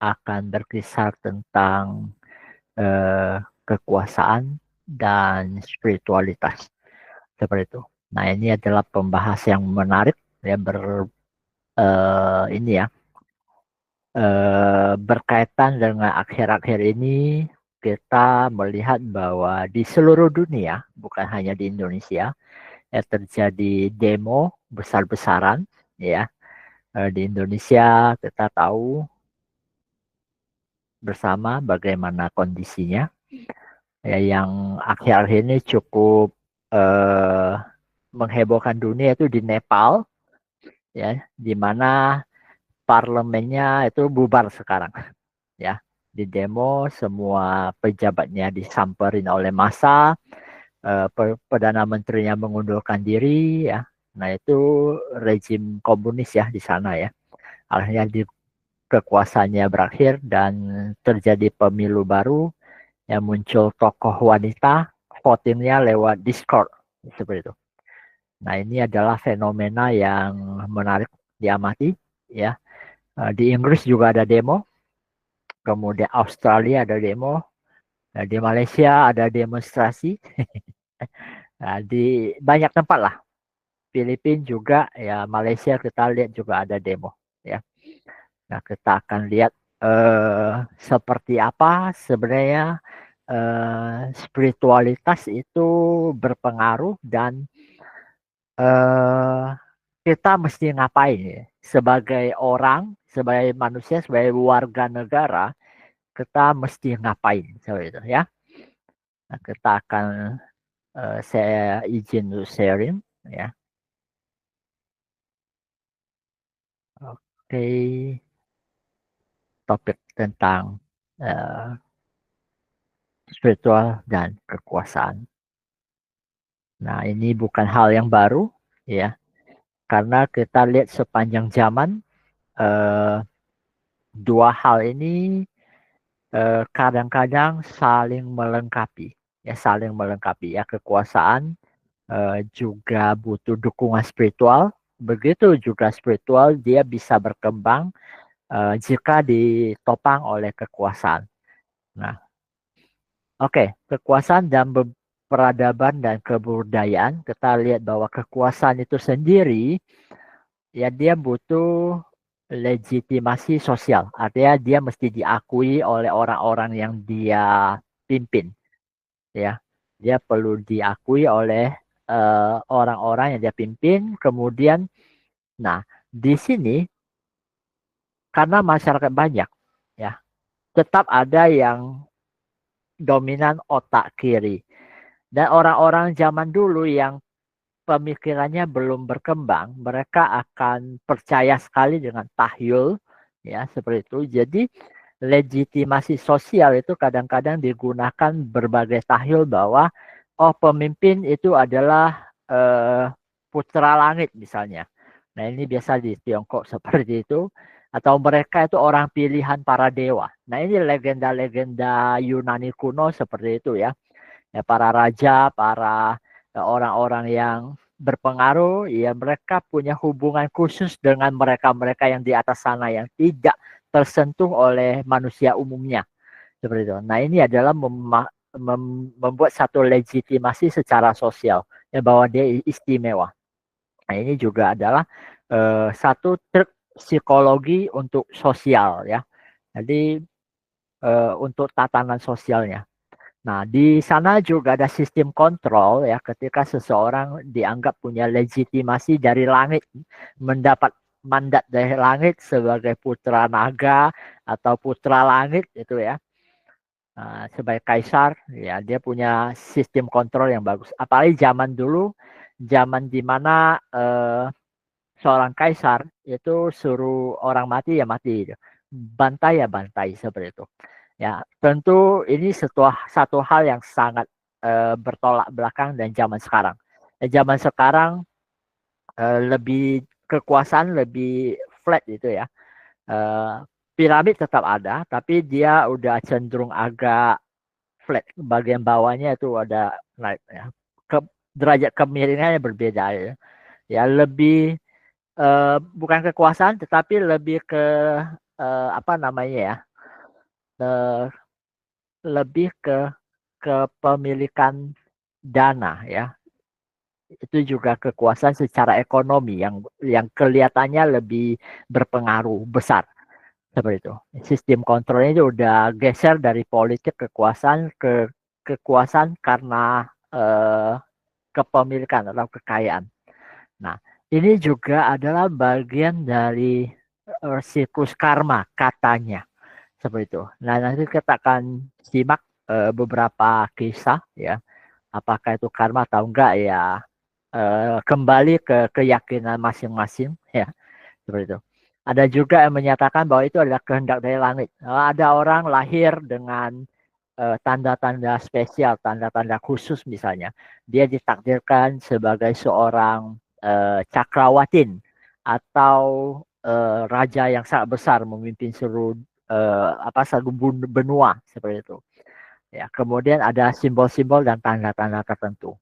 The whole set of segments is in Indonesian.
akan berkisar tentang kekuasaan dan spiritualitas seperti itu. Nah, ini adalah pembahas yang menarik ya ini ya berkaitan dengan akhir-akhir ini kita melihat bahwa di seluruh dunia, bukan hanya di Indonesia, ya terjadi demo besar-besaran ya. Di Indonesia kita tahu bersama bagaimana kondisinya ya, yang akhir-akhir ini cukup eh, menghebohkan dunia itu di Nepal ya, di mana parlemennya itu bubar sekarang ya. Di demo semua pejabatnya disamperin oleh massa, perdana menterinya mengundurkan diri ya. Nah, itu rezim komunis ya di sana ya. Akhirnya di kekuasaannya berakhir dan terjadi pemilu baru yang muncul tokoh wanita, votingnya lewat Discord seperti itu. Nah, ini adalah fenomena yang menarik diamati ya. Di Inggris juga ada demo, kemudian Australia ada demo, di Malaysia ada demonstrasi, nah, di banyak tempat lah. Filipina juga ya, Malaysia kita lihat juga ada demo ya. Nah, kita akan lihat seperti apa sebenarnya spiritualitas itu berpengaruh dan eh, kita mesti ngapain ya sebagai orang, sebagai manusia, sebagai warga negara, kita mesti ngapain seperti itu ya. Nah, kita akan saya izin untuk sharing ya. Oke, topik tentang uh, spiritual dan kekuasaan. Nah, ini bukan hal yang baru ya, karena kita lihat sepanjang zaman uh, dua hal ini kadang-kadang saling melengkapi ya, saling melengkapi ya. Kekuasaan juga butuh dukungan spiritual, begitu juga spiritual dia bisa berkembang jika ditopang oleh kekuasaan. Nah, oke, kekuasaan dan peradaban dan kebudayaan, kita lihat bahwa kekuasaan itu sendiri ya dia butuh legitimasi sosial. Artinya dia mesti diakui oleh orang-orang yang dia pimpin ya. Dia perlu diakui oleh orang-orang yang dia pimpin. Kemudian, nah di sini karena masyarakat banyak ya, tetap ada yang dominan otak kiri. Dan orang-orang zaman dulu yang pemikirannya belum berkembang, mereka akan percaya sekali dengan tahyul, ya seperti itu. Jadi legitimasi sosial itu kadang-kadang digunakan berbagai tahyul bahwa oh pemimpin itu adalah putra langit misalnya. Nah ini biasa di Tiongkok seperti itu. Atau mereka itu orang pilihan para dewa. Nah ini legenda-legenda Yunani kuno seperti itu ya. Ya para raja, para orang-orang yang berpengaruh, ya mereka punya hubungan khusus dengan mereka-mereka yang di atas sana yang tidak tersentuh oleh manusia umumnya. Seperti itu. Nah ini adalah membuat satu legitimasi secara sosial ya, bahwa dia istimewa. Nah ini juga adalah satu trik psikologi untuk sosial ya. Jadi untuk tatanan sosialnya. Nah, di sana juga ada sistem kontrol ya, ketika seseorang dianggap punya legitimasi dari langit, mendapat mandat dari langit sebagai putra naga atau putra langit itu ya. Nah, sebagai kaisar ya dia punya sistem kontrol yang bagus. Apalagi zaman dulu, zaman di mana seorang kaisar itu suruh orang mati ya mati, bantai ya bantai seperti itu. Ya, tentu ini satu hal yang sangat bertolak belakang dan zaman sekarang. Zaman sekarang lebih kekuasaan lebih flat itu ya. Eh, piramid tetap ada, tapi dia udah cenderung agak flat. Bagian bawahnya itu ada naik ya. Derajat kemiringannya berbeda ya. Ya lebih bukan kekuasaan, tetapi lebih ke apa namanya ya? lebih ke kepemilikan dana ya. Itu juga kekuasaan secara ekonomi yang kelihatannya lebih berpengaruh besar seperti itu. Sistem kontrolnya itu udah geser dari politik kekuasaan ke kekuasaan karena kepemilikan atau kekayaan. Nah, ini juga adalah bagian dari siklus karma katanya seperti itu. Nah, nanti kita akan simak beberapa kisah ya. Apakah itu karma atau enggak ya, kembali ke keyakinan masing-masing ya seperti itu. Ada juga yang menyatakan bahwa itu adalah kehendak dari langit. Ada orang lahir dengan tanda-tanda spesial, tanda-tanda khusus misalnya. Dia ditakdirkan sebagai seorang cakrawatin atau raja yang sangat besar memimpin seluruh satu benua seperti itu. Ya, kemudian ada simbol-simbol dan tanda-tanda tertentu.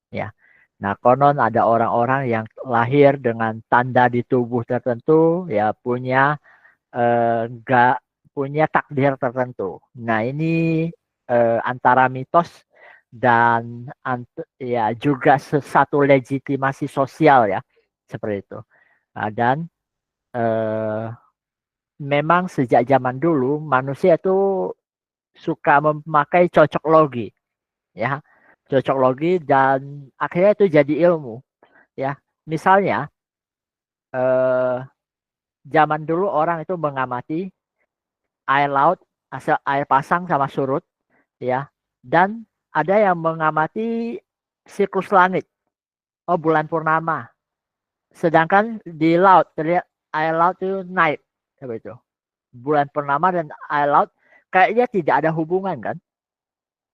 Ya. Nah, konon ada orang-orang yang lahir dengan tanda di tubuh tertentu, ya nggak punya takdir tertentu. Nah, ini antara mitos dan ya juga satu legitimasi sosial ya, seperti itu. Nah, dan eh, memang sejak zaman dulu manusia itu suka memakai cocok logi, ya, cocok logi dan akhirnya itu jadi ilmu, ya. Misalnya eh, zaman dulu orang itu mengamati air laut, asal air pasang sama surut, ya. Dan ada yang mengamati siklus langit. Oh, bulan purnama. Sedangkan di laut terlihat air laut itu naik, seperti itu. Bulan purnama dan air laut kayaknya tidak ada hubungan kan?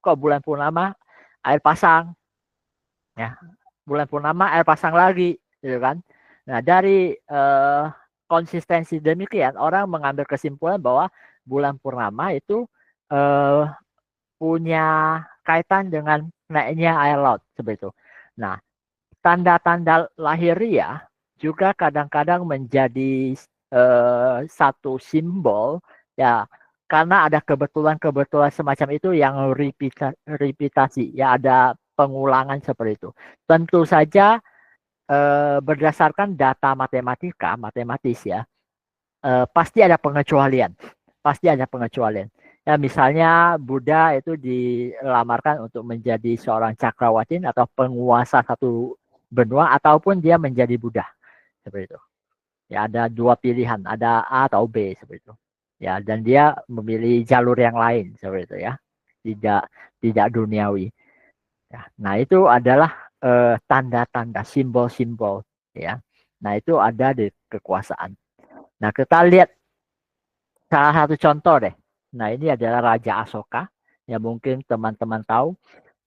Kok bulan purnama air pasang, ya. Bulan purnama air pasang lagi, gitu kan? Nah, dari konsistensi demikian, orang mengambil kesimpulan bahwa bulan purnama itu eh, punya kaitan dengan naiknya air laut seperti itu. Nah, tanda-tanda lahiriah juga kadang-kadang menjadi satu simbol ya, karena ada kebetulan-kebetulan semacam itu yang repitasi ya, ada pengulangan seperti itu. Tentu saja berdasarkan data matematis ya, pasti ada pengecualian. Pasti ada pengecualian. Ya, misalnya Buddha itu dilamarkan untuk menjadi seorang cakrawatin atau penguasa satu benua ataupun dia menjadi Buddha seperti itu. Ya, ada dua pilihan, ada A atau B seperti itu. Ya, dan dia memilih jalur yang lain seperti itu ya. Tidak tidak duniawi. Ya, nah itu adalah tanda-tanda simbol-simbol ya. Nah, itu ada di kekuasaan. Nah, kita lihat salah satu contoh deh. Nah, ini adalah Raja Asoka. Ya, mungkin teman-teman tahu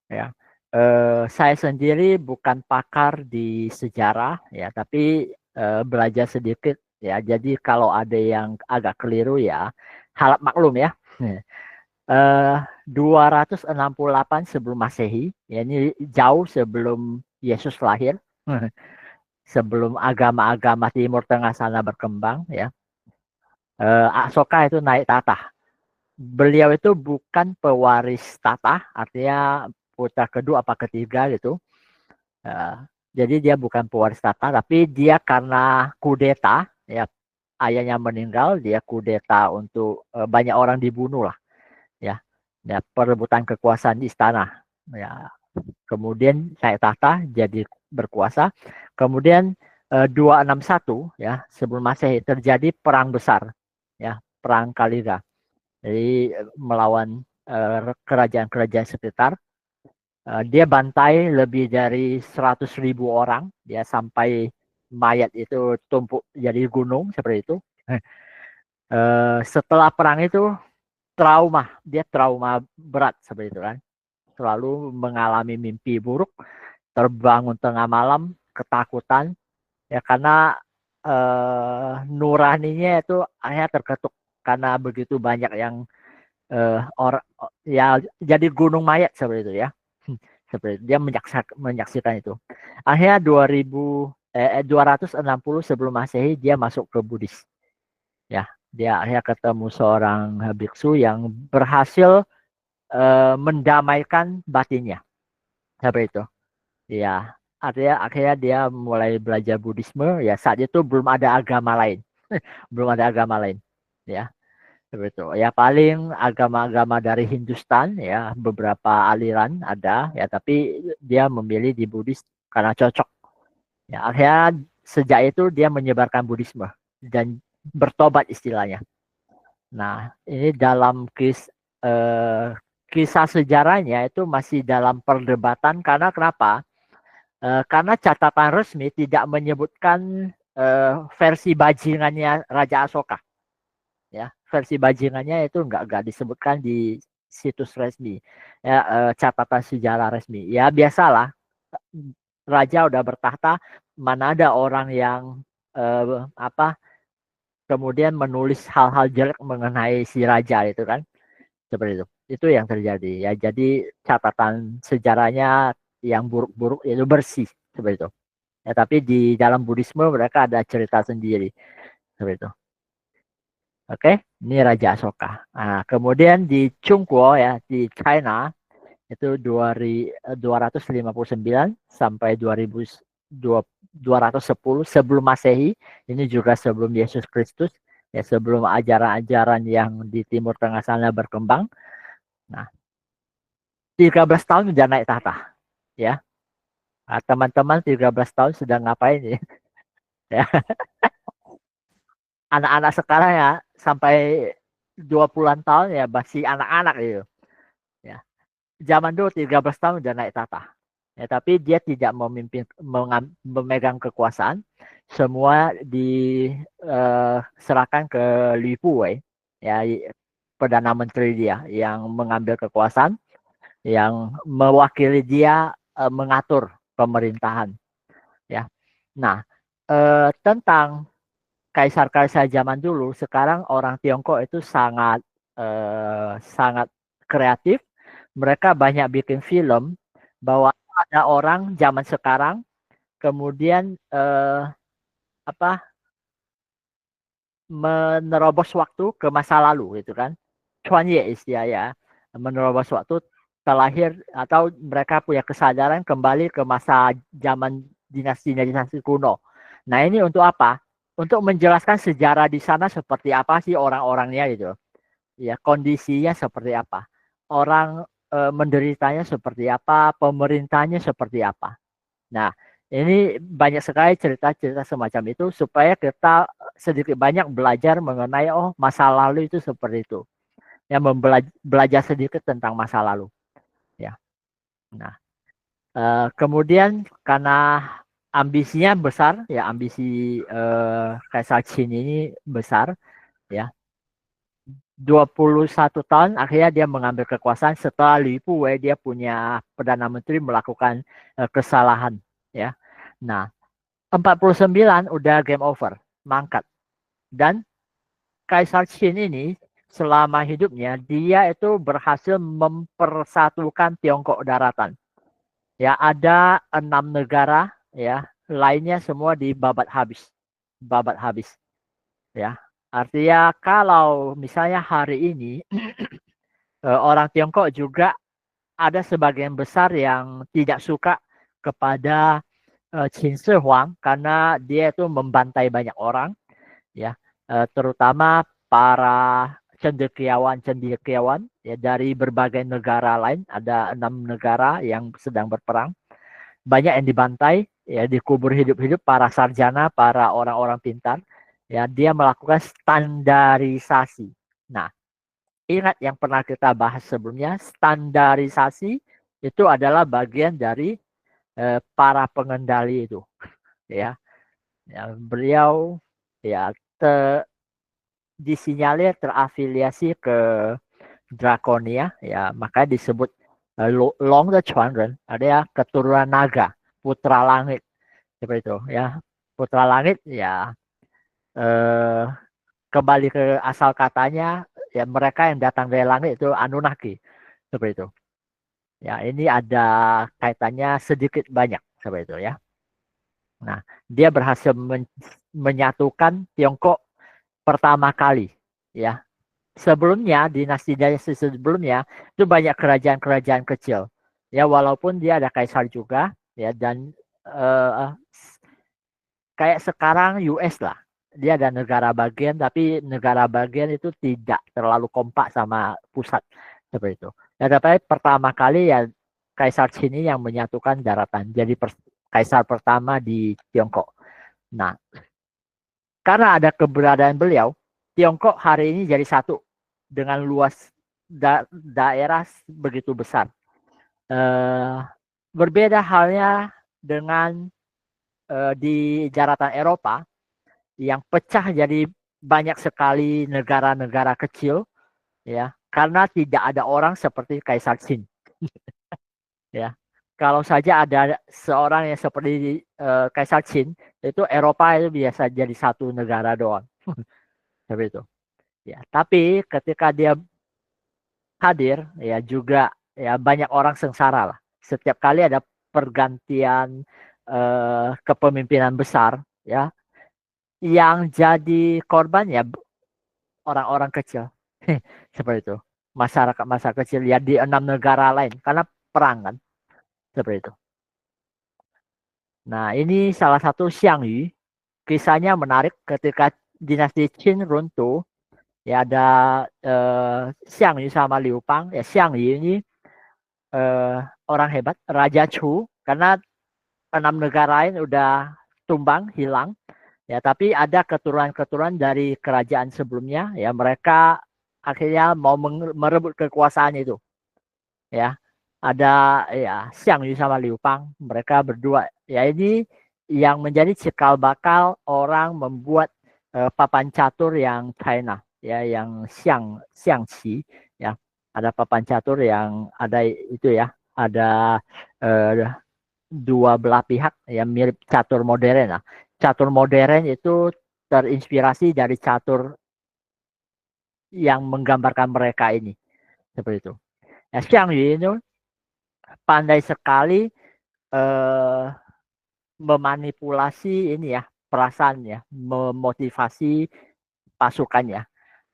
ya. Saya sendiri bukan pakar di sejarah ya, tapi belajar sedikit ya. Jadi kalau ada yang agak keliru ya, harap maklum ya. 268 sebelum Masehi, ya ini jauh sebelum Yesus lahir, sebelum agama-agama Timur Tengah sana berkembang ya. Asoka itu naik tahta. Beliau itu bukan pewaris tahta, artinya putra kedua apa ketiga gitu. Jadi dia bukan pewaris tahta, tapi dia karena kudeta, ya, ayahnya meninggal, dia kudeta untuk banyak orang dibunuh lah, ya. Ya, perebutan kekuasaan di istana. Ya, kemudian naik tahta jadi berkuasa. Kemudian 261 ya sebelum Masehi terjadi perang besar, ya, perang Kaliga. Jadi melawan kerajaan-kerajaan sekitar. Dia bantai lebih dari 100.000 orang, dia sampai mayat itu tumpuk jadi gunung seperti itu. Setelah perang itu dia trauma berat seperti itu kan. Selalu mengalami mimpi buruk, terbangun tengah malam, ketakutan ya, karena nuraninya itu akhirnya terketuk karena begitu banyak yang orang ya jadi gunung mayat seperti itu ya. Seperti itu. Dia menyaksikan itu. Akhirnya 260 sebelum Masehi dia masuk ke Buddhis. Ya. Dia akhirnya ketemu seorang biksu yang berhasil mendamaikan batinnya. Seperti itu. Ya, artinya akhirnya dia mulai belajar Buddhisme. Ya, saat itu belum ada agama lain. Belum ada agama lain. Ya, seperti itu. Ya, paling agama-agama dari Hindustan, ya, beberapa aliran ada. Ya, tapi dia memilih di Buddhis karena cocok. Ya, akhirnya sejak itu dia menyebarkan Buddhisme dan bertobat istilahnya. Nah, ini dalam kisah sejarahnya itu masih dalam perdebatan karena kenapa? Karena catatan resmi tidak menyebutkan versi bajingannya Raja Asoka. Ya, versi bajingannya itu nggak disebutkan di situs resmi. Ya, catatan sejarah resmi. Ya biasalah, raja udah bertahta, mana ada orang yang apa kemudian menulis hal-hal jelek mengenai si raja itu kan, seperti itu yang terjadi ya. Jadi catatan sejarahnya yang buruk-buruk itu bersih seperti itu ya, tapi di dalam Buddhisme mereka ada cerita sendiri seperti itu. Oke, ini Raja Asoka. Nah, kemudian di Chungguo ya, di China itu 259 sampai 210 sebelum Masehi. Ini juga sebelum Yesus Kristus, ya, sebelum ajaran-ajaran yang di Timur Tengah sana berkembang. Nah, 13 tahun sudah naik tahta, ya. Nah, teman-teman 13 tahun sudah ngapain ya? Ya, anak-anak sekarang ya sampai 20-an tahun ya masih anak-anak gitu. Ya. Zaman dulu 13 tahun udah naik tahta. Ya, tapi dia tidak memimpin memegang kekuasaan. Semua diserahkan ke Li Puwei, ya, perdana menteri dia yang mengambil kekuasaan, yang mewakili dia mengatur pemerintahan. Ya, nah tentang kaisar-kaisar zaman dulu, sekarang orang Tiongkok itu sangat kreatif. Mereka banyak bikin film bahwa ada orang zaman sekarang kemudian apa menerobos waktu ke masa lalu gitu kan. Chuan Ye istilah ya, menerobos waktu terlahir atau mereka punya kesadaran kembali ke masa zaman dinasti-dinasti kuno. Nah, ini untuk apa? Untuk menjelaskan sejarah di sana seperti apa sih orang-orangnya gitu. Ya, kondisinya seperti apa. Orang menderitanya seperti apa, pemerintahnya seperti apa. Nah, ini banyak sekali cerita-cerita semacam itu supaya kita sedikit banyak belajar mengenai masa lalu itu seperti itu. Ya, belajar sedikit tentang masa lalu. Ya. Nah, kemudian karena ambisinya besar, ya ambisi Kaisar Qin ini besar, ya. 21 tahun akhirnya dia mengambil kekuasaan setelah Li Puwei dia punya perdana menteri melakukan kesalahan, ya. Nah, 49 udah game over, mangkat. Dan Kaisar Qin ini selama hidupnya dia itu berhasil mempersatukan Tiongkok daratan. Ya, ada 6 negara, ya, lainnya semua dibabat habis. Babat habis, ya. Artinya kalau misalnya hari ini orang Tiongkok juga ada sebagian besar yang tidak suka kepada Qin Shi Huang karena dia itu membantai banyak orang, ya, terutama para cendekiawan-cendekiawan ya dari berbagai negara lain, ada 6 negara yang sedang berperang, banyak yang dibantai, ya, dikubur hidup-hidup para sarjana, para orang-orang pintar, ya, dia melakukan standarisasi. Nah, ingat yang pernah kita bahas sebelumnya, standarisasi itu adalah bagian dari para pengendali itu, ya. Ya, beliau ya disinyalir terafiliasi ke Draconia, ya, maka disebut Long the Chuanren, ada ya keturunan naga, putra langit seperti itu, ya. Putra langit ya eh, kembali ke asal katanya, ya, mereka yang datang dari langit itu Anunnaki seperti itu. Ya, ini ada kaitannya sedikit banyak seperti itu, ya. Nah, dia berhasil menyatukan Tiongkok pertama kali. ya. Sebelumnya dinasti sebelumnya itu banyak kerajaan-kerajaan kecil. Ya walaupun dia ada kaisar juga ya dan uh, kayak sekarang US lah. Dia ada negara bagian tapi negara bagian itu tidak terlalu kompak sama pusat seperti itu. Ya tapi pertama kali ya Kaisar Qin ini yang menyatukan daratan. Jadi kaisar pertama di Tiongkok. Nah, karena ada keberadaan beliau, Tiongkok hari ini jadi satu dengan luas daerah begitu besar. Berbeda halnya dengan di daratan Eropa yang pecah jadi banyak sekali negara-negara kecil, ya, karena tidak ada orang seperti Kaisar Qin, ya. Kalau saja ada seorang yang seperti Kaisar Qin, itu Eropa itu biasa jadi satu negara doang, seperti itu. Ya, tapi ketika dia hadir, ya juga ya banyak orang sengsara lah. Setiap kali ada pergantian kepemimpinan besar, ya, yang jadi korban ya orang-orang kecil. Seperti itu. Masyarakat masa kecil ya di 6 negara lain karena perang kan. Seperti itu. Nah, ini salah satu Xiang Yu. Kisahnya menarik ketika dinasti Qin runtuh. Ya ada Xiang Yu sama Liu Bang. Ya Xiang Yu ini eh, orang hebat, Raja Chu. Karena 6 negara lain udah tumbang, hilang. Ya, tapi ada keturunan-keturunan dari kerajaan sebelumnya. Ya, mereka akhirnya mau merebut kekuasaan itu. Ya, ada ya Xiang Yu sama Liu Bang, mereka berdua. Ya ini yang menjadi cikal bakal orang membuat papan catur yang China, ya yang Xiangqi, ya. Ada papan catur yang ada itu ya, ada eh, dua belah pihak yang mirip catur modern. Nah, catur modern itu terinspirasi dari catur yang menggambarkan mereka ini, seperti itu. Ya, Xiang Yu itu pandai sekali eh, memanipulasi ini ya perasaan ya, memotivasi pasukannya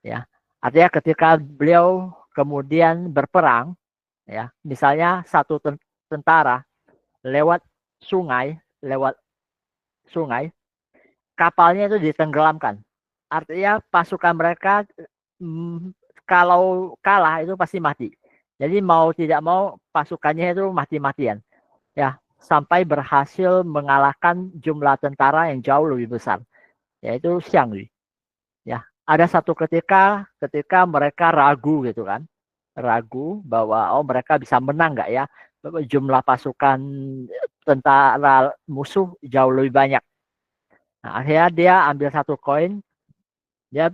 ya. Artinya ketika beliau kemudian berperang ya, misalnya satu tentara lewat lewat sungai, kapalnya itu ditenggelamkan. Artinya pasukan mereka hmm, kalau kalah itu pasti mati. Jadi mau tidak mau pasukannya itu mati-matian. Ya, sampai berhasil mengalahkan jumlah tentara yang jauh lebih besar, yaitu Xiangyu. Ya, ada satu ketika mereka ragu gitu kan, ragu bahwa oh mereka bisa menang nggak ya, jumlah pasukan tentara musuh jauh lebih banyak. Nah, akhirnya dia ambil satu koin, dia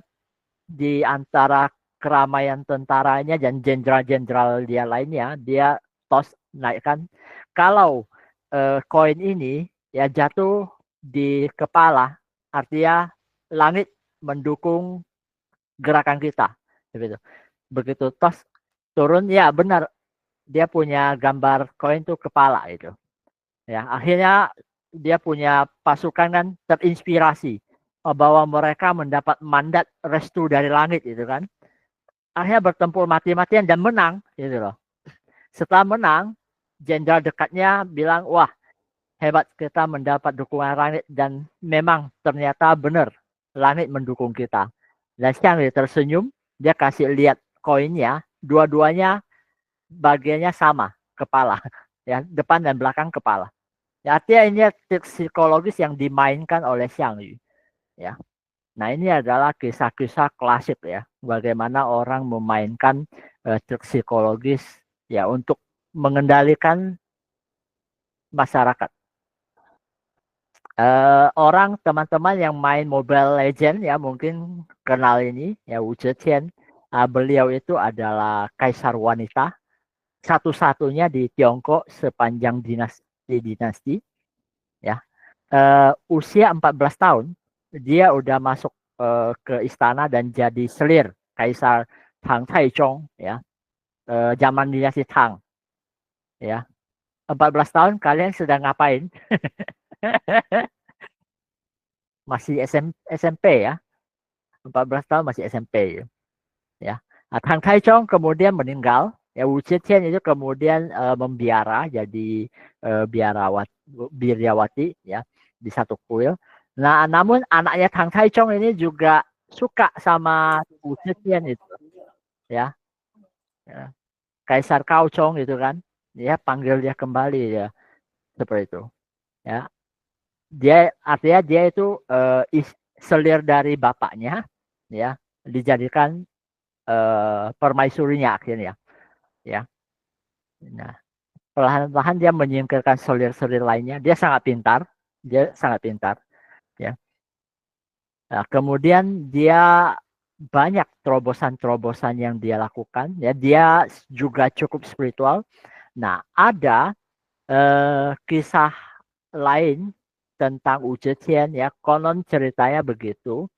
di antara keramaian tentaranya dan jenderal-jenderal dia lainnya, dia tos naikkan. Kalau koin ini ya jatuh di kepala, artinya langit mendukung gerakan kita. Begitu. Begitu tos turun, ya benar dia punya gambar koin itu kepala itu. Ya, akhirnya dia punya pasukan kan terinspirasi bahwa mereka mendapat mandat restu dari langit itu kan. Akhirnya bertempur mati-matian dan menang gitu loh. Setelah menang, jenderal dekatnya bilang, wah hebat kita mendapat dukungan langit dan memang ternyata benar langit mendukung kita. Dan Xiang tersenyum, dia kasih lihat koinnya, dua-duanya bagiannya sama, kepala, ya depan dan belakang kepala. Ya, artinya ini psikologis yang dimainkan oleh Xiang Yu. Ya. Nah ini adalah kisah-kisah klasik ya, bagaimana orang memainkan trik psikologis ya untuk mengendalikan masyarakat. Orang teman-teman yang main Mobile Legend ya mungkin kenal ini ya Wu Zetian. Beliau itu adalah kaisar wanita satu-satunya di Tiongkok sepanjang dinasti ya. Usia 14 tahun dia udah masuk ke istana dan jadi selir kaisar Tang Taizong ya, zaman dinasti Tang ya. 14 tahun kalian sedang ngapain? Masih SMP ya. 14 tahun masih SMP. ya. Nah, Tang Taichung kemudian meninggal. Ya, Wu Zetian itu kemudian membiara jadi biarawati ya di satu kuil. Nah, namun anaknya Tang Taichung ini juga suka sama Wu Zetian itu ya. Ya. Kaisar Kaochong itu kan. Ya, panggil dia kembali ya seperti itu. Ya. Dia artinya dia itu selir dari bapaknya ya dijadikan permaisurinya akhirnya ya. Nah, perlahan-lahan dia menyingkirkan selir-selir lainnya. Dia sangat pintar, ya. Nah, kemudian dia banyak terobosan-terobosan yang dia lakukan ya. Dia juga cukup spiritual. Nah, ada kisah lain tentang Wu Zetian ya. Konon ceritanya begitu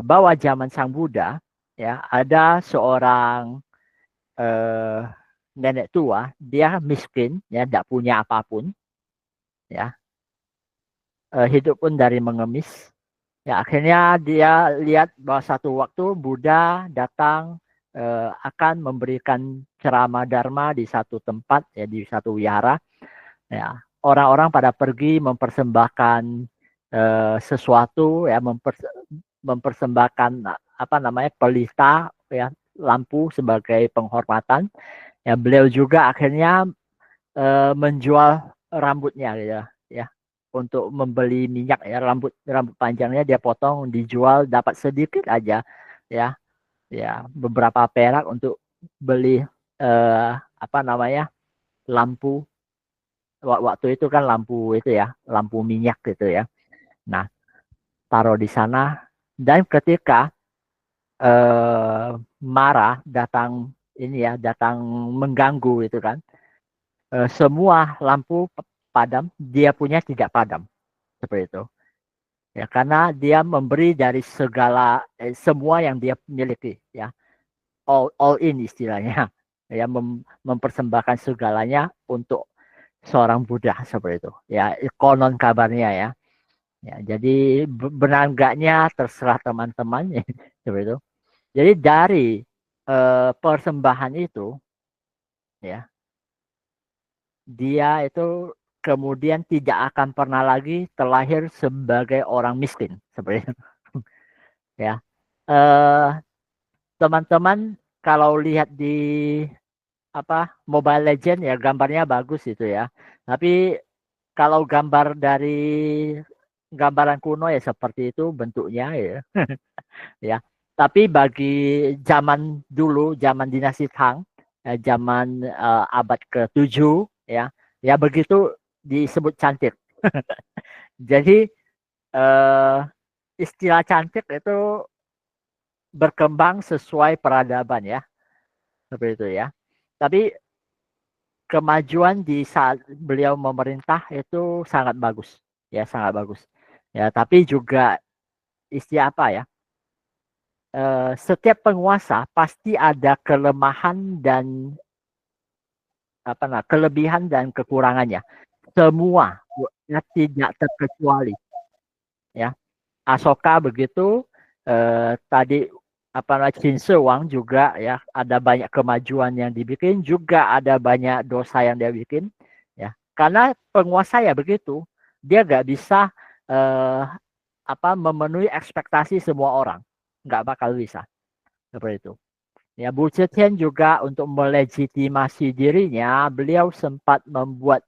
bahwa zaman Sang Buddha ya ada seorang eh, nenek tua, dia miskin, ya, tidak punya apapun, ya, hidup pun dari mengemis. Ya, akhirnya dia lihat bahwa satu waktu Buddha datang akan memberikan ceramah dharma di satu tempat, ya, di satu wihara. Ya, orang-orang pada pergi mempersembahkan sesuatu, ya, mempersembahkan apa namanya pelita, ya, lampu sebagai penghormatan. Ya, beliau juga akhirnya menjual rambutnya gitu ya untuk membeli minyak ya rambut rambut panjangnya dia potong dijual dapat sedikit aja ya ya beberapa perak untuk beli apa namanya lampu waktu itu kan lampu itu ya lampu minyak gitu ya. Nah, taruh di sana dan ketika marah datang ini ya datang mengganggu itu kan semua lampu padam, dia punya tidak padam seperti itu. Ya, karena dia memberi dari segala semua yang dia miliki, ya, all in istilahnya, ya, mempersembahkan segalanya untuk seorang Buddha seperti itu. Ya, konon kabarnya ya. Ya, jadi benar enggaknya terserah teman-teman seperti itu. Jadi dari persembahan itu, ya, dia itu kemudian tidak akan pernah lagi terlahir sebagai orang miskin seperti itu ya. Eh, teman-teman kalau lihat di apa Mobile Legend ya gambarnya bagus itu ya. Tapi kalau gambar dari gambaran kuno ya seperti itu bentuknya ya. Ya. Tapi bagi zaman dulu, zaman dinasti Tang, zaman abad ke-7 ya, ya begitu disebut cantik. Jadi eh, istilah cantik itu berkembang sesuai peradaban ya, seperti itu ya. Tapi kemajuan di saat beliau memerintah itu sangat bagus, ya sangat bagus. Ya, tapi juga istilah apa ya? Setiap penguasa pasti ada kelemahan dan apa nah, kelebihan dan kekurangannya. Semua ya, tidak terkecuali ya. Asoka begitu tadi apa namanya Qin Shi Huang juga ya ada banyak kemajuan yang dibikin juga ada banyak dosa yang dia bikin ya karena penguasa ya begitu dia nggak bisa eh, apa memenuhi ekspektasi semua orang nggak bakal bisa seperti itu ya Bu Zetian juga untuk melegitimasi dirinya beliau sempat membuat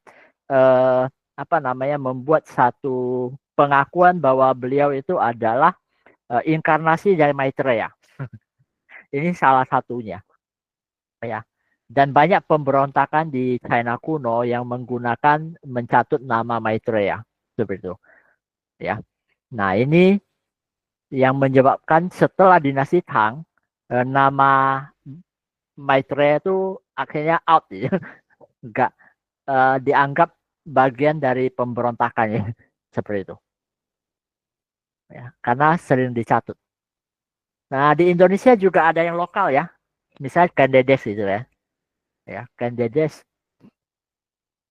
eh, apa namanya membuat satu pengakuan bahwa beliau itu adalah inkarnasi dari Maitreya. Ini salah satunya ya. Dan banyak pemberontakan di China kuno yang menggunakan mencatut nama Maitreya seperti itu ya. Nah, ini yang menyebabkan setelah dinasti Tang nama Maitreya itu akhirnya out ya. Enggak dianggap bagian dari pemberontakannya seperti itu ya. Karena sering dicatut. Nah, di Indonesia juga ada yang lokal ya. Misalnya Kandedes gitu ya. Ya, Kandedes.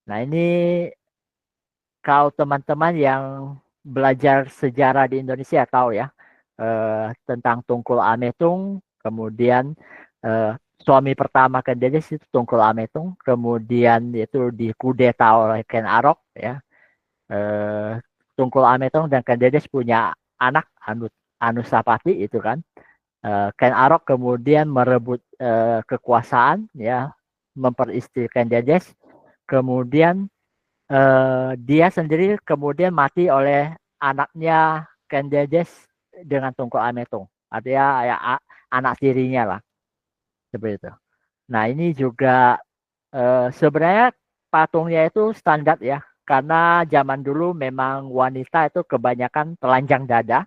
Nah, ini kalau teman-teman yang belajar sejarah di Indonesia tahu ya tentang Tungkul Ametung Kemudian suami pertama Ken Dedes itu Tungkul Ametung, kemudian itu dikudeta oleh Ken Arok ya. Tungkul Ametung dan Ken Dedes punya anak Anusapati itu kan. Ken Arok kemudian merebut kekuasaan ya, memperistri Ken Dedes. Kemudian dia sendiri kemudian mati oleh anaknya Ken Dedes dengan Tungkul Ametung. Artinya ya, anak tirinya lah seperti itu. Nah ini juga sebenarnya patungnya itu standar ya, karena zaman dulu memang wanita itu kebanyakan telanjang dada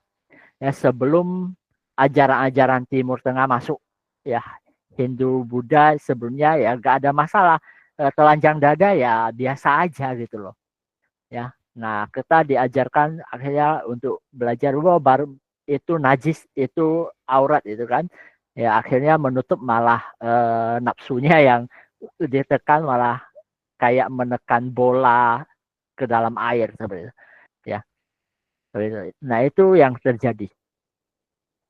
ya sebelum ajaran-ajaran Timur Tengah masuk ya. Hindu Buddha sebelumnya ya gak ada masalah, telanjang dada ya biasa aja gitu loh ya. Nah kita diajarkan akhirnya untuk belajar bahwa baru itu najis, itu aurat itu kan ya, akhirnya menutup malah nafsunya yang ditekan malah kayak menekan bola ke dalam air seperti itu ya. Nah itu yang terjadi.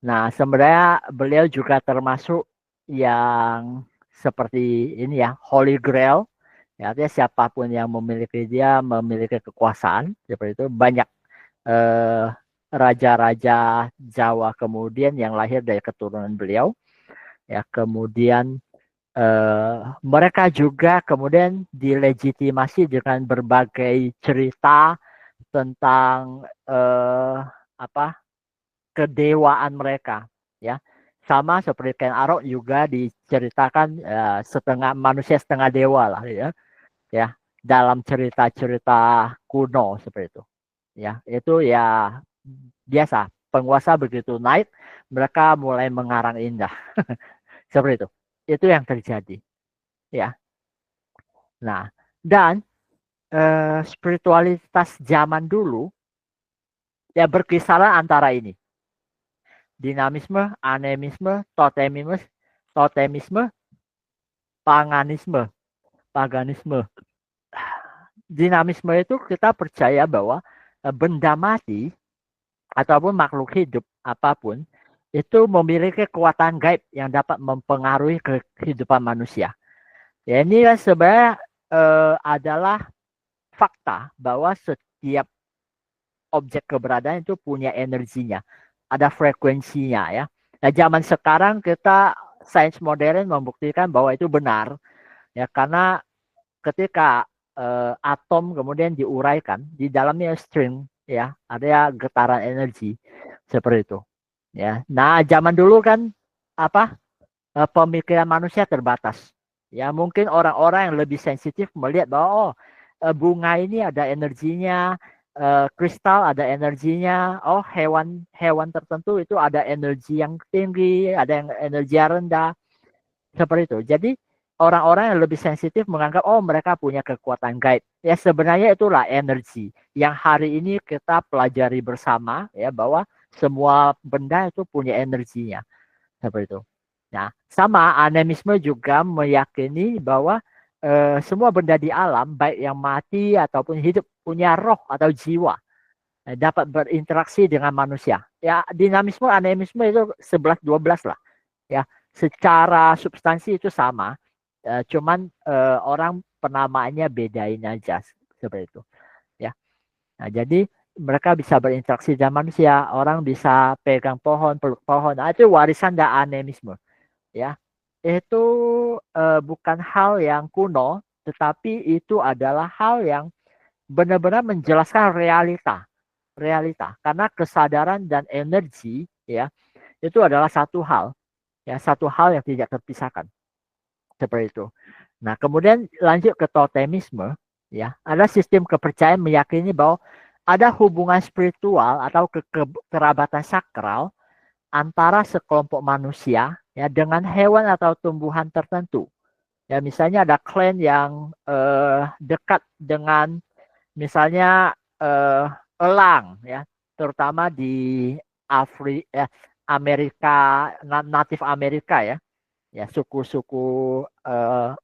Nah sebenarnya beliau juga termasuk yang seperti ini ya, Holy Grail ya, artinya siapapun yang memiliki dia memiliki kekuasaan seperti itu. Banyak eh, raja-raja Jawa kemudian yang lahir dari keturunan beliau ya. Kemudian mereka juga kemudian dilegitimasi dengan berbagai cerita tentang apa, kedewaan mereka ya. Sama seperti Ken Arok juga diceritakan setengah manusia setengah dewa lah ya, dalam cerita-cerita kuno seperti itu ya. Itu ya biasa, penguasa begitu naik mereka mulai mengarang indah seperti itu yang terjadi ya. Nah dan spiritualitas zaman dulu ya berkisaran antara ini: dinamisme, animisme, totemisme, paganisme. Paganisme. Dinamisme itu kita percaya bahwa benda mati ataupun makhluk hidup apapun itu memiliki kekuatan gaib yang dapat mempengaruhi kehidupan manusia. Ya ini kan sebenarnya adalah fakta bahwa setiap objek keberadaan itu punya energinya, ada frekuensinya ya. Nah, zaman sekarang kita sains modern membuktikan bahwa itu benar ya, karena ketika atom kemudian diuraikan di dalamnya string ya, ada getaran energi seperti itu ya. Nah, zaman dulu kan apa, pemikiran manusia terbatas. Ya, mungkin orang-orang yang lebih sensitif melihat bahwa oh, bunga ini ada energinya, kristal ada energinya, oh hewan tertentu itu ada energi yang tinggi, ada yang energi yang rendah, seperti itu. Jadi orang-orang yang lebih sensitif menganggap oh mereka punya kekuatan gaib. Ya sebenarnya itulah energi yang hari ini kita pelajari bersama ya, bahwa semua benda itu punya energinya seperti itu. Nah, sama animisme juga meyakini bahwa semua benda di alam, baik yang mati ataupun hidup, punya roh atau jiwa, dapat berinteraksi dengan manusia. Ya, dinamisme, animisme itu 11-12 lah. Ya, secara substansi itu sama, cuman orang penamaannya bedain aja seperti itu. Ya, nah jadi mereka bisa berinteraksi dengan manusia, orang bisa pegang pohon, peluk pohon. Nah, itu warisan dan animisme ya. Itu bukan hal yang kuno, tetapi itu adalah hal yang benar-benar menjelaskan realita, karena kesadaran dan energi ya itu adalah satu hal ya, satu hal yang tidak terpisahkan seperti itu. Nah kemudian lanjut ke totemisme ya, ada sistem kepercayaan meyakini bahwa ada hubungan spiritual atau kerabatan sakral antara sekelompok manusia ya dengan hewan atau tumbuhan tertentu. Ya misalnya ada klan yang dekat dengan misalnya elang ya, terutama di Amerika, natif Amerika ya, ya suku-suku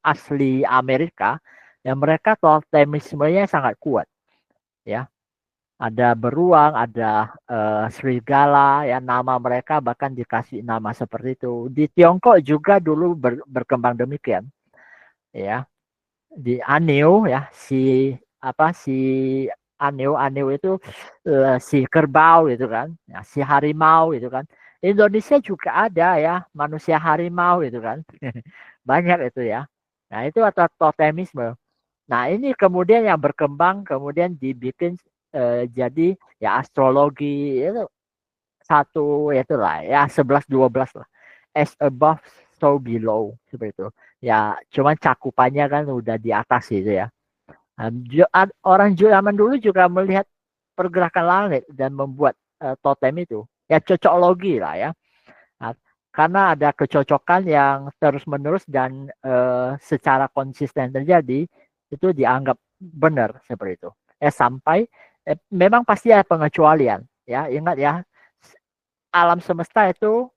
asli Amerika yang mereka totemismenya sangat kuat ya. ada beruang, ada serigala, ya nama mereka bahkan dikasih nama seperti itu. Di Tiongkok juga dulu berkembang demikian, ya. Di Aneu ya, si Aneu itu si kerbau itu kan, ya, si harimau itu kan. Indonesia juga ada ya manusia harimau itu kan, banyak itu ya. Nah itu atau totemisme. Nah, ini kemudian yang berkembang, kemudian dibikin jadi ya astrologi itu satu ya itulah ya 11-12 lah. As above, so below seperti itu. Ya, cuman cakupannya kan udah di atas itu ya. Orang zaman dulu juga melihat pergerakan langit dan membuat totem itu. Ya cocoklogi lah ya. Nah, karena ada kecocokan yang terus-menerus dan secara konsisten terjadi, itu dianggap benar seperti itu. Sampai memang pasti ada pengecualian. Ya, ingat ya, alam semesta itu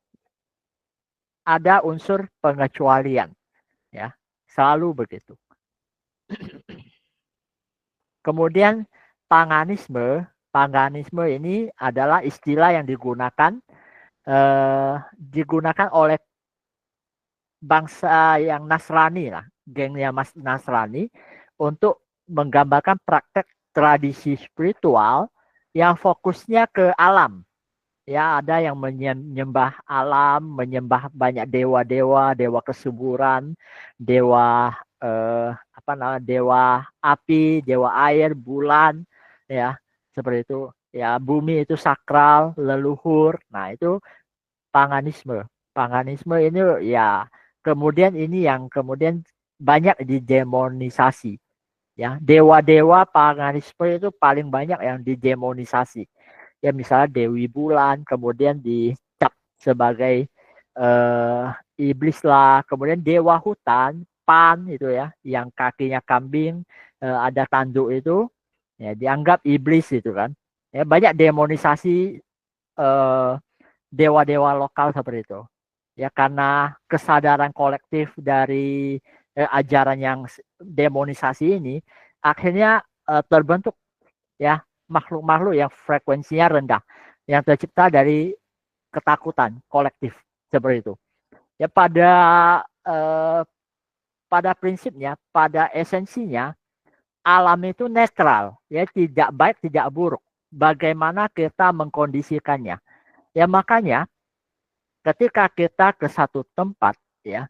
ada unsur pengecualian. Ya, selalu begitu. Kemudian paganisme ini adalah istilah yang digunakan oleh bangsa yang Nasrani lah, gengnya Mas Nasrani untuk menggambarkan praktek tradisi spiritual yang fokusnya ke alam. Ya, ada yang menyembah alam, menyembah banyak dewa-dewa, dewa kesuburan, dewa dewa api, dewa air, bulan, ya, seperti itu. Ya, bumi itu sakral, leluhur. Nah, itu paganisme. Paganisme ini ya kemudian ini yang kemudian banyak didemonisasi. Ya, dewa-dewa paganisme itu paling banyak yang didemonisasi. Ya misalnya Dewi Bulan kemudian dicap sebagai iblis lah, kemudian dewa hutan Pan itu ya, yang kakinya kambing, ada tanduk itu, ya dianggap iblis itu kan. Ya banyak demonisasi eh, dewa-dewa lokal seperti itu. Ya karena kesadaran kolektif dari ajaran yang demonisasi ini akhirnya terbentuk ya makhluk-makhluk yang frekuensinya rendah yang tercipta dari ketakutan kolektif seperti itu. Ya eh, pada prinsipnya, pada esensinya alam itu netral, ya tidak baik tidak buruk. Bagaimana kita mengkondisikannya? Ya makanya ketika kita ke satu tempat ya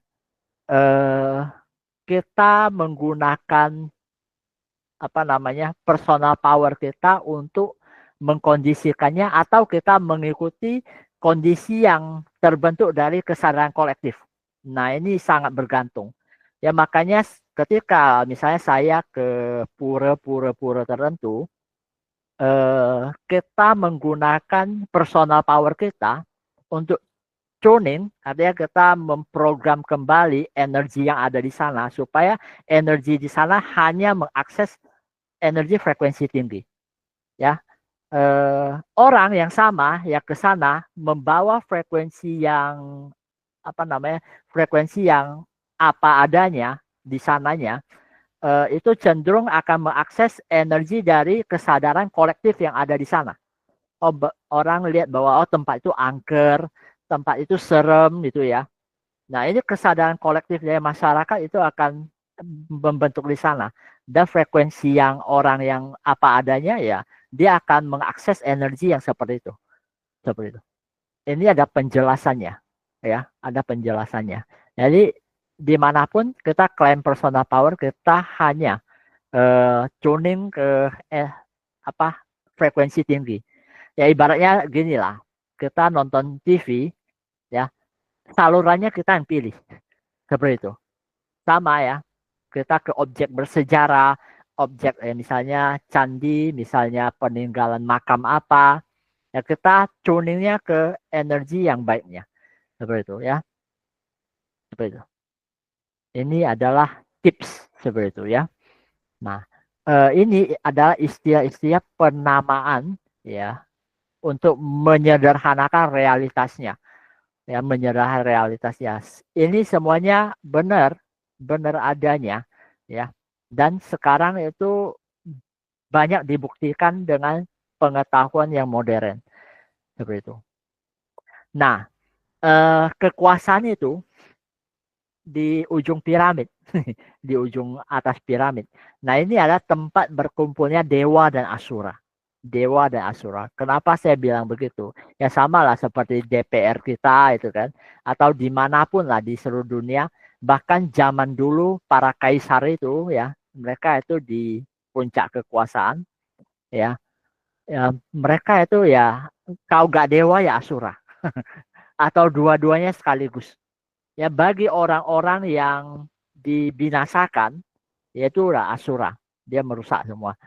eh, kita menggunakan apa namanya personal power kita untuk mengkondisikannya atau kita mengikuti kondisi yang terbentuk dari kesadaran kolektif. Nah ini sangat bergantung. Ya makanya ketika misalnya saya ke pura-pura tertentu, kita menggunakan personal power kita untuk tuning, artinya kita memprogram kembali energi yang ada di sana supaya energi di sana hanya mengakses energi frekuensi tinggi. Ya, orang yang sama yang ke sana membawa frekuensi yang apa namanya frekuensi yang apa adanya di sananya, itu cenderung akan mengakses energi dari kesadaran kolektif yang ada di sana. Oh, orang lihat bahwa oh tempat itu angker, tempat itu serem gitu ya. Nah, ini kesadaran kolektif dari masyarakat itu akan membentuk di sana. Dan frekuensi yang orang yang apa adanya ya, dia akan mengakses energi yang seperti itu. Seperti itu. Ini ada penjelasannya, ya, ada penjelasannya. Jadi dimanapun kita klaim personal power, kita hanya tuning ke apa frekuensi tinggi. Ya ibaratnya gini lah, kita nonton TV, ya salurannya kita yang pilih, seperti itu. Sama ya, kita ke objek bersejarah, objek misalnya candi, misalnya peninggalan makam apa, ya kita tuningnya ke energi yang baiknya, seperti itu ya, seperti itu. Ini adalah tips seperti itu ya. Nah, ini adalah istilah-istilah penamaan ya untuk menyederhanakan realitasnya, ya menyederhanakan realitasnya. Ini semuanya benar, benar adanya ya. Dan sekarang itu banyak dibuktikan dengan pengetahuan yang modern seperti itu. Nah, kekuasaan itu di ujung piramid, di ujung atas piramid. Nah, ini adalah tempat berkumpulnya dewa dan asura. Dewa dan asura. Kenapa saya bilang begitu? Ya sama lah seperti DPR kita itu kan, atau dimanapun lah di seluruh dunia. Bahkan zaman dulu para kaisar itu ya, mereka itu di puncak kekuasaan ya. Ya, mereka itu ya kau gak dewa ya asura atau dua-duanya sekaligus. Ya bagi orang-orang yang dibinasakan yaitu lah asura, dia merusak semua.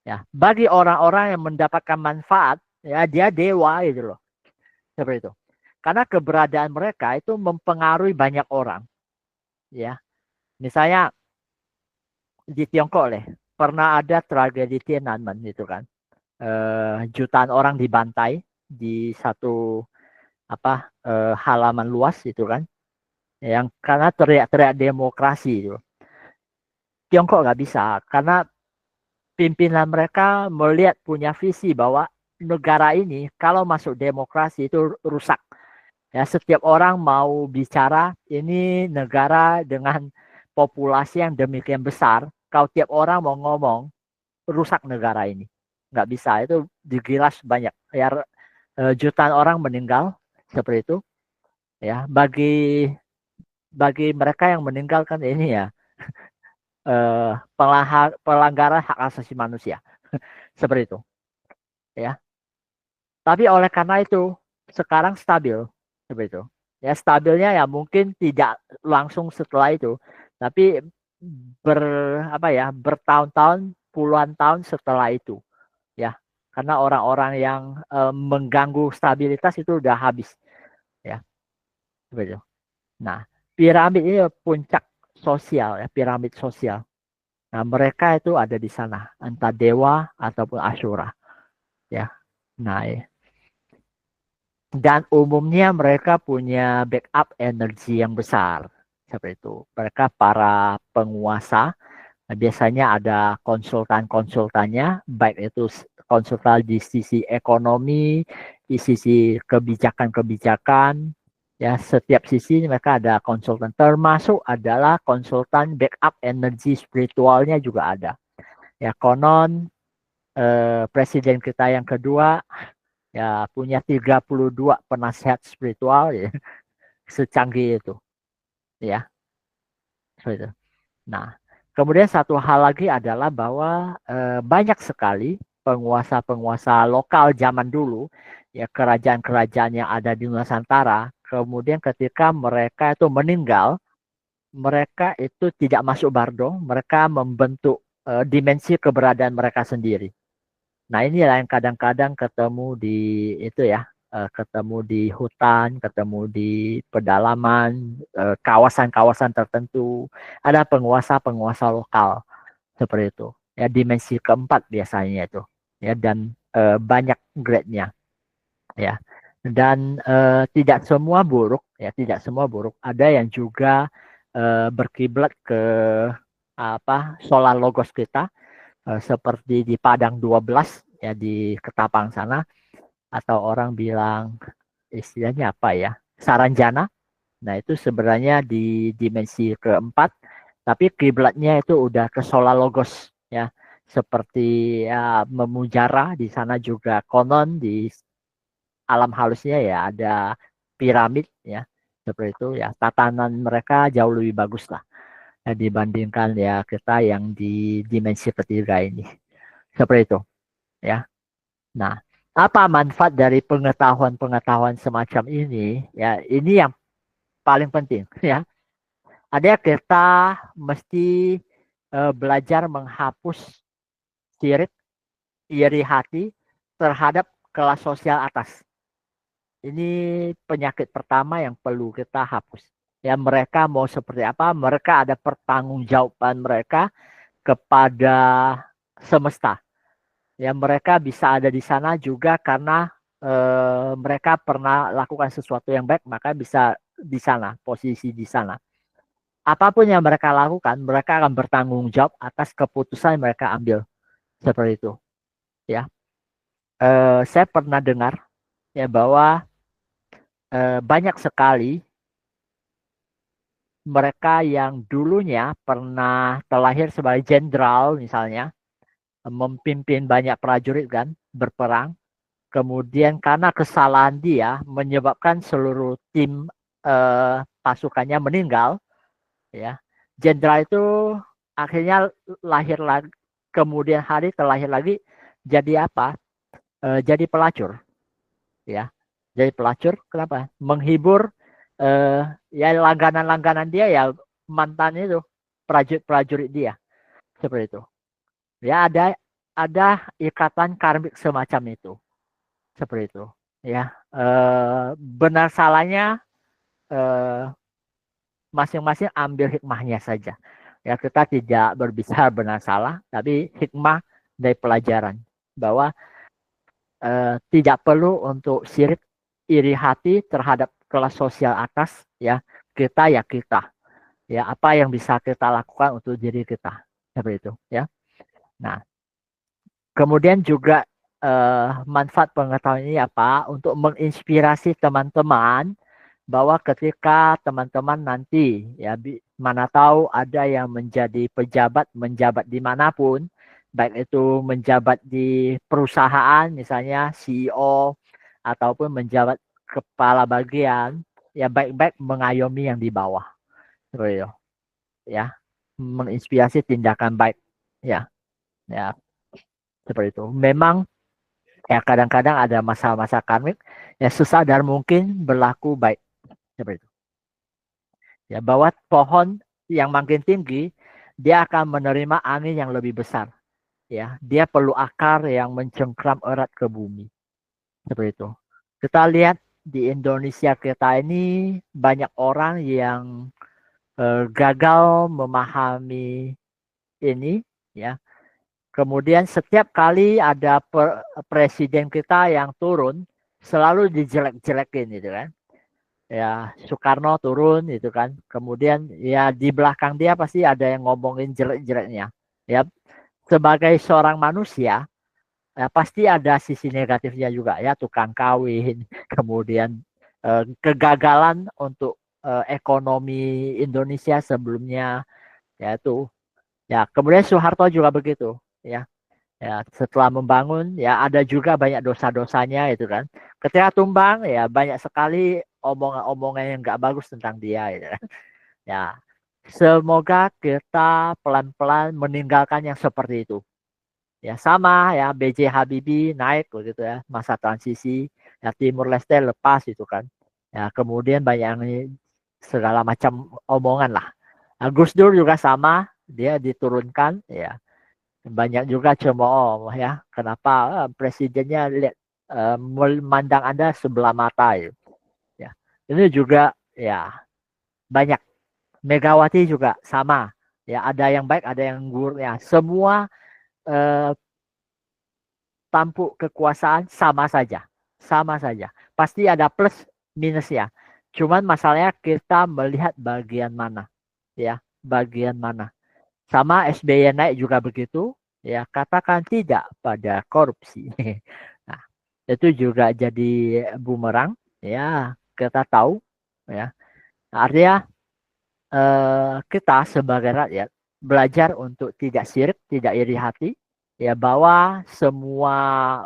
Ya bagi orang-orang yang mendapatkan manfaat ya dia dewa gitu loh, seperti itu. Karena keberadaan mereka itu mempengaruhi banyak orang. Ya misalnya di Tiongkok pernah ada tragedi Tiananmen itu kan, jutaan orang dibantai di satu halaman luas itu kan, yang karena teriak-teriak demokrasi itu. Tiongkok nggak bisa karena pimpinan mereka melihat punya visi bahwa negara ini kalau masuk demokrasi itu rusak. Ya, setiap orang mau bicara ini negara dengan populasi yang demikian besar, kalau tiap orang mau ngomong rusak negara ini. Nggak bisa, itu digilas banyak. Ya, jutaan orang meninggal seperti itu. Ya, bagi mereka yang meninggalkan ini ya pelanggaran hak asasi manusia seperti itu. Ya, tapi oleh karena itu sekarang stabil seperti itu. Ya stabilnya ya mungkin tidak langsung setelah itu, tapi ber bertahun-tahun, puluhan tahun setelah itu. Ya, karena orang-orang yang mengganggu stabilitas itu udah habis. Ya, seperti itu. Nah, piramid ini puncak sosial ya, piramid sosial. Nah, mereka itu ada di sana, entah dewa ataupun asura. Ya, nah ya. Dan umumnya mereka punya backup energi yang besar. Seperti itu. Mereka para penguasa, biasanya ada konsultan-konsultannya, baik itu konsultan di sisi ekonomi, di sisi kebijakan-kebijakan, ya setiap sisi mereka ada konsultan. Termasuk adalah konsultan backup energi spiritualnya juga ada. Ya konon presiden kita yang kedua ya punya 32 penasihat spiritual ya secanggih itu ya gitu. Nah kemudian satu hal lagi adalah bahwa banyak sekali penguasa-penguasa lokal zaman dulu ya kerajaan-kerajaan yang ada di Nusantara kemudian ketika mereka itu meninggal mereka itu tidak masuk bardo mereka membentuk dimensi keberadaan mereka sendiri. Nah, inilah yang kadang-kadang ketemu di itu ya, ketemu di hutan, ketemu di pedalaman, kawasan-kawasan tertentu. Ada penguasa-penguasa lokal seperti itu. Ya, dimensi keempat biasanya itu. Ya, dan banyak grade-nya. Ya, dan tidak semua buruk. Ya, tidak semua buruk. Ada yang juga berkiblat ke solar logos kita seperti di Padang 12 ya di Ketapang sana atau orang bilang istilahnya apa ya Saranjana. Nah itu sebenarnya di dimensi keempat tapi kiblatnya itu udah ke Solar Logos ya seperti ya Memujara di sana juga konon di alam halusnya ya ada piramid ya seperti itu ya tatanan mereka jauh lebih bagus lah ya, dibandingkan ya kita yang di dimensi ketiga ini seperti itu ya. Nah, apa manfaat dari pengetahuan-pengetahuan semacam ini? Ya, ini yang paling penting ya. Ada kita mesti belajar menghapus sirik, iri hati terhadap kelas sosial atas. Ini penyakit pertama yang perlu kita hapus. Ya, mereka mau seperti apa? Mereka ada pertanggungjawaban mereka kepada semesta. Ya mereka bisa ada di sana juga karena mereka pernah lakukan sesuatu yang baik maka bisa di sana posisi di sana apapun yang mereka lakukan mereka akan bertanggung jawab atas keputusan yang mereka ambil seperti itu ya Saya pernah dengar ya bahwa banyak sekali mereka yang dulunya pernah terlahir sebagai jenderal misalnya, memimpin banyak prajurit kan, berperang. Kemudian karena kesalahan dia menyebabkan seluruh tim pasukannya meninggal, ya. Jenderal itu akhirnya lahir lagi, kemudian hari terlahir lagi jadi apa? Jadi pelacur, ya. Jadi pelacur, kenapa? Menghibur eh, ya langganan-langganan dia ya mantan itu prajurit-prajurit dia seperti itu. Ya ada ikatan karmik semacam itu seperti itu. Ya benar salahnya eh, masing-masing ambil hikmahnya saja. Ya kita tidak berbicara benar salah, tapi hikmah dari pelajaran bahwa tidak perlu untuk sirik iri hati terhadap kelas sosial atas ya kita ya kita ya apa yang bisa kita lakukan untuk diri kita seperti itu ya. Nah kemudian juga manfaat pengetahuan ini apa untuk menginspirasi teman-teman bahwa ketika teman-teman nanti ya mana tahu ada yang menjadi pejabat menjabat dimanapun baik itu menjabat di perusahaan misalnya CEO ataupun menjabat kepala bagian ya baik-baik mengayomi yang di bawah seperti itu ya menginspirasi tindakan baik ya ya seperti itu memang ya kadang-kadang ada masa-masa karmik ya sesadar mungkin berlaku baik seperti itu ya bahwa pohon yang makin tinggi dia akan menerima angin yang lebih besar ya dia perlu akar yang mencengkram erat ke bumi seperti itu kita lihat di Indonesia kita ini banyak orang yang gagal memahami ini ya kemudian setiap kali ada presiden kita yang turun selalu dijelek-jelekin gitu kan ya Soekarno turun itu kan kemudian ya di belakang dia pasti ada yang ngomongin jelek-jeleknya ya sebagai seorang manusia ya pasti ada sisi negatifnya juga ya tukang kawin kemudian kegagalan untuk ekonomi Indonesia sebelumnya ya itu ya kemudian Soeharto juga begitu ya ya setelah membangun ya ada juga banyak dosa-dosanya itu kan ketika tumbang ya banyak sekali omongan-omongan yang nggak bagus tentang dia gitu kan. Ya semoga kita pelan-pelan meninggalkan yang seperti itu ya sama ya BJ Habibie naik begitu ya masa transisi ya Timur Leste lepas itu kan ya kemudian banyak yang segala macam omongan lah. Nah, Gus Dur juga sama dia diturunkan ya banyak juga cemooh ya kenapa presidennya lihat memandang Anda sebelah mata ya ini juga ya banyak Megawati juga sama ya ada yang baik ada yang buruk ya semua eh, tampuk kekuasaan sama saja pasti ada plus minusnya cuman masalahnya kita melihat bagian mana ya bagian mana sama SBY naik juga begitu, ya katakan tidak pada korupsi. Nah, itu juga jadi bumerang, ya kita tahu, ya artinya kita sebagai rakyat belajar untuk tidak sirik, tidak iri hati, ya bahwa semua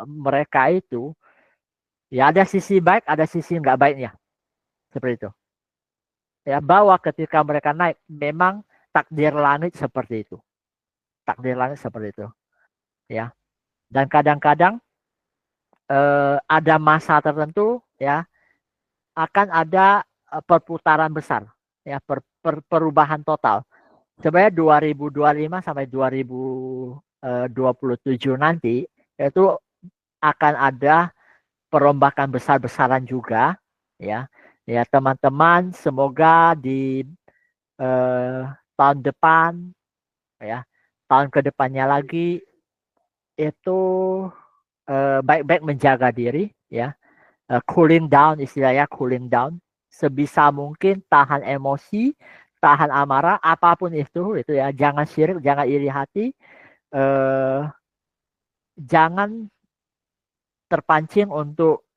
mereka itu ya ada sisi baik, ada sisi nggak baiknya, seperti itu. Ya bahwa ketika mereka naik, memang takdir langit seperti itu, takdir langit seperti itu, ya. Dan kadang-kadang ada masa tertentu ya akan ada perputaran besar ya perubahan total. Sebenarnya 2025 sampai 2027 nanti itu akan ada perombakan besar-besaran juga ya. Ya teman-teman semoga di eh, tahun depan ya tahun kedepannya lagi itu baik-baik menjaga diri ya cooling down istilahnya cooling down sebisa mungkin tahan emosi tahan amarah apapun itu ya jangan syirik jangan iri hati eh, jangan terpancing untuk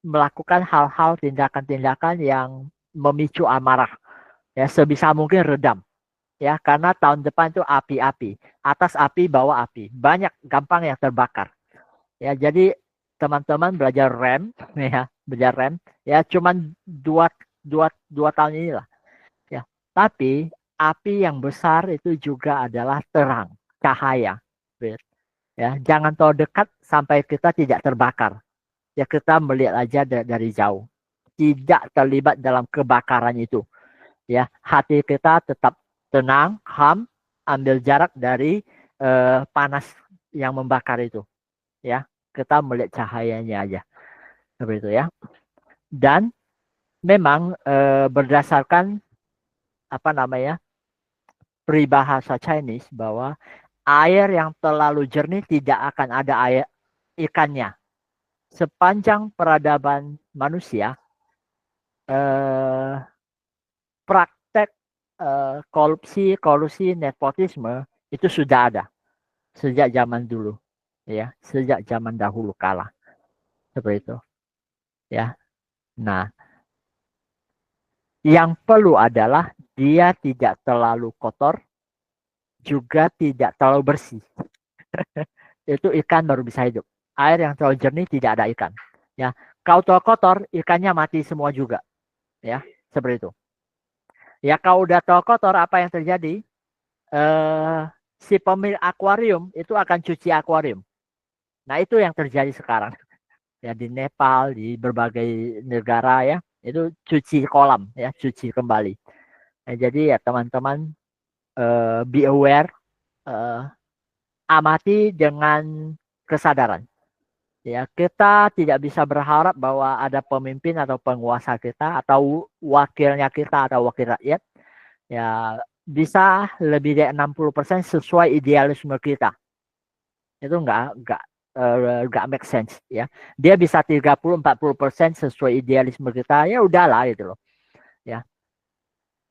melakukan hal-hal tindakan-tindakan yang memicu amarah. Ya, sebisa mungkin redam. Ya, karena tahun depan itu api-api. Atas api, bawah api. Banyak gampang yang terbakar. Ya, jadi teman-teman belajar rem, ya, belajar rem. Ya, cuman dua tahun inilah. Ya, tapi api yang besar itu juga adalah terang, cahaya. Ya, jangan terlalu dekat sampai kita tidak terbakar. Ya, kita melihat aja dari jauh. Tidak terlibat dalam kebakaran itu. Ya, hati kita tetap tenang, calm, ambil jarak dari panas yang membakar itu. Ya, kita melihat cahayanya aja. Seperti itu ya. Dan memang berdasarkan apa namanya peribahasa Chinese bahwa air yang terlalu jernih tidak akan ada air ikannya. Sepanjang peradaban manusia, eh, praktek korupsi, kolusi, nepotisme itu sudah ada sejak zaman dulu, ya, sejak zaman dahulu kala, seperti itu, ya. Nah, yang perlu adalah dia tidak terlalu kotor, juga tidak terlalu bersih. Itu ikan baru bisa hidup. Air yang terlalu jernih tidak ada ikan. Ya, kalau terlalu kotor, ikannya mati semua juga. Ya, seperti itu. Ya, kalau udah terlalu kotor, apa yang terjadi? Eh, si pemilik akuarium itu akan cuci akuarium. Nah, itu yang terjadi sekarang. Ya, di Nepal, di berbagai negara ya, itu cuci kolam, ya, cuci kembali. Nah, jadi ya teman-teman be aware, eh, amati dengan kesadaran. Ya, kita tidak bisa berharap bahwa ada pemimpin atau penguasa kita atau wakilnya kita atau wakil rakyat ya bisa lebih dari 60% sesuai idealisme kita. Itu enggak make sense ya. Dia bisa 30-40% sesuai idealisme kita, ya udahlah gitu loh. Ya.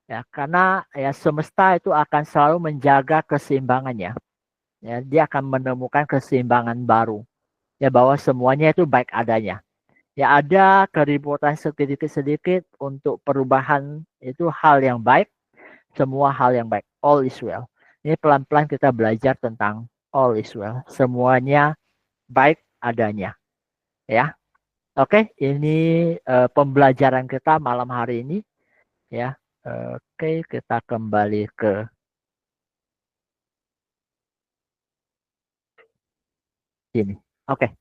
Ya, karena ya semesta itu akan selalu menjaga keseimbangannya. Ya, dia akan menemukan keseimbangan baru. Ya, bahwa semuanya itu baik adanya. Ya, ada keributan sedikit-sedikit untuk perubahan itu hal yang baik, semua hal yang baik. All is well. Ini pelan-pelan kita belajar tentang all is well. Semuanya baik adanya. Ya, oke. Ini pembelajaran kita malam hari ini. Ya, oke. Kita kembali ke sini. Oke,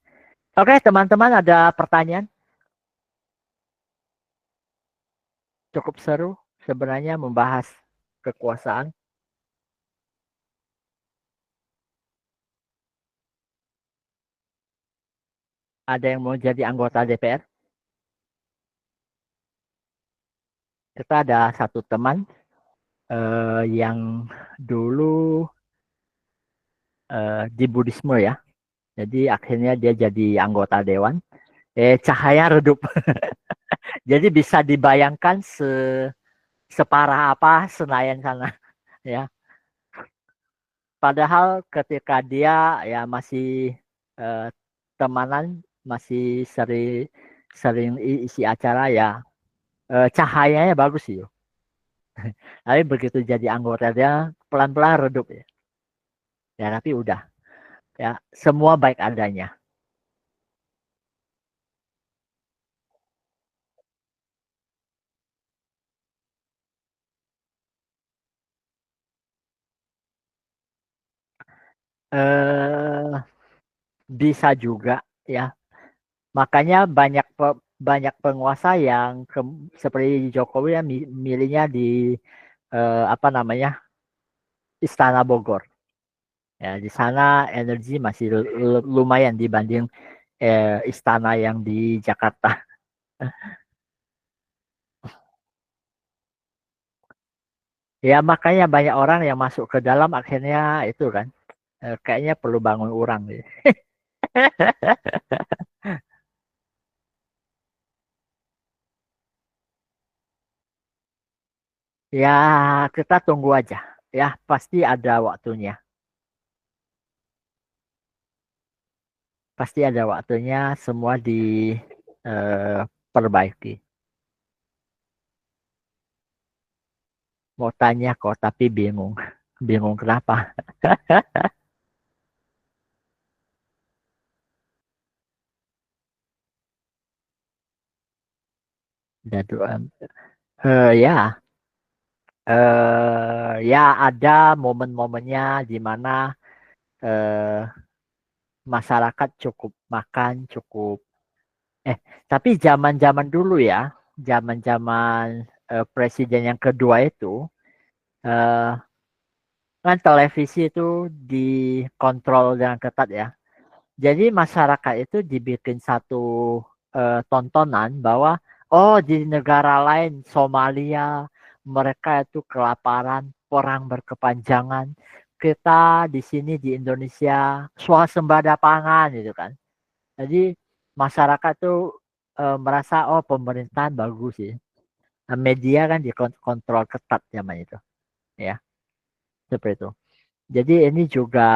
oke teman-teman ada pertanyaan? Cukup seru sebenarnya membahas kekuasaan. Ada yang mau jadi anggota DPR? Kita ada satu teman yang dulu di Buddhisme ya. Jadi akhirnya dia jadi anggota dewan. Cahaya redup. Jadi bisa dibayangkan separah apa Senayan sana ya. Padahal ketika dia ya masih eh, temanan, masih sering sering isi acara ya, cahayanya bagus sih. Tapi begitu jadi anggota dia pelan-pelan redup ya. Ya tapi udah ya semua baik adanya. Eh bisa juga ya. Makanya banyak penguasa yang seperti Jokowi ya milihnya di apa namanya Istana Bogor. Ya di sana energi masih lumayan dibanding istana yang di Jakarta. Ya makanya banyak orang yang masuk ke dalam akhirnya itu kan kayaknya perlu bangun orang gitu. Ya kita tunggu aja. Ya pasti ada waktunya. Pasti ada waktunya semua diperbaiki. Mau tanya kok, tapi bingung. Bingung kenapa? Ada dua. Ya, ya ada momen-momennya di mana eh, masyarakat cukup makan, cukup. Eh, tapi zaman-zaman dulu ya, zaman-zaman presiden yang kedua itu, eh, kan televisi itu dikontrol dengan ketat ya. Jadi masyarakat itu dibikin satu tontonan bahwa oh di negara lain Somalia mereka itu kelaparan, perang berkepanjangan. Kita di sini di Indonesia swasembada pangan gitu kan. Jadi masyarakat tuh merasa oh pemerintahan bagus sih. Nah, media kan dikontrol ketat zaman itu, ya seperti itu. Jadi ini juga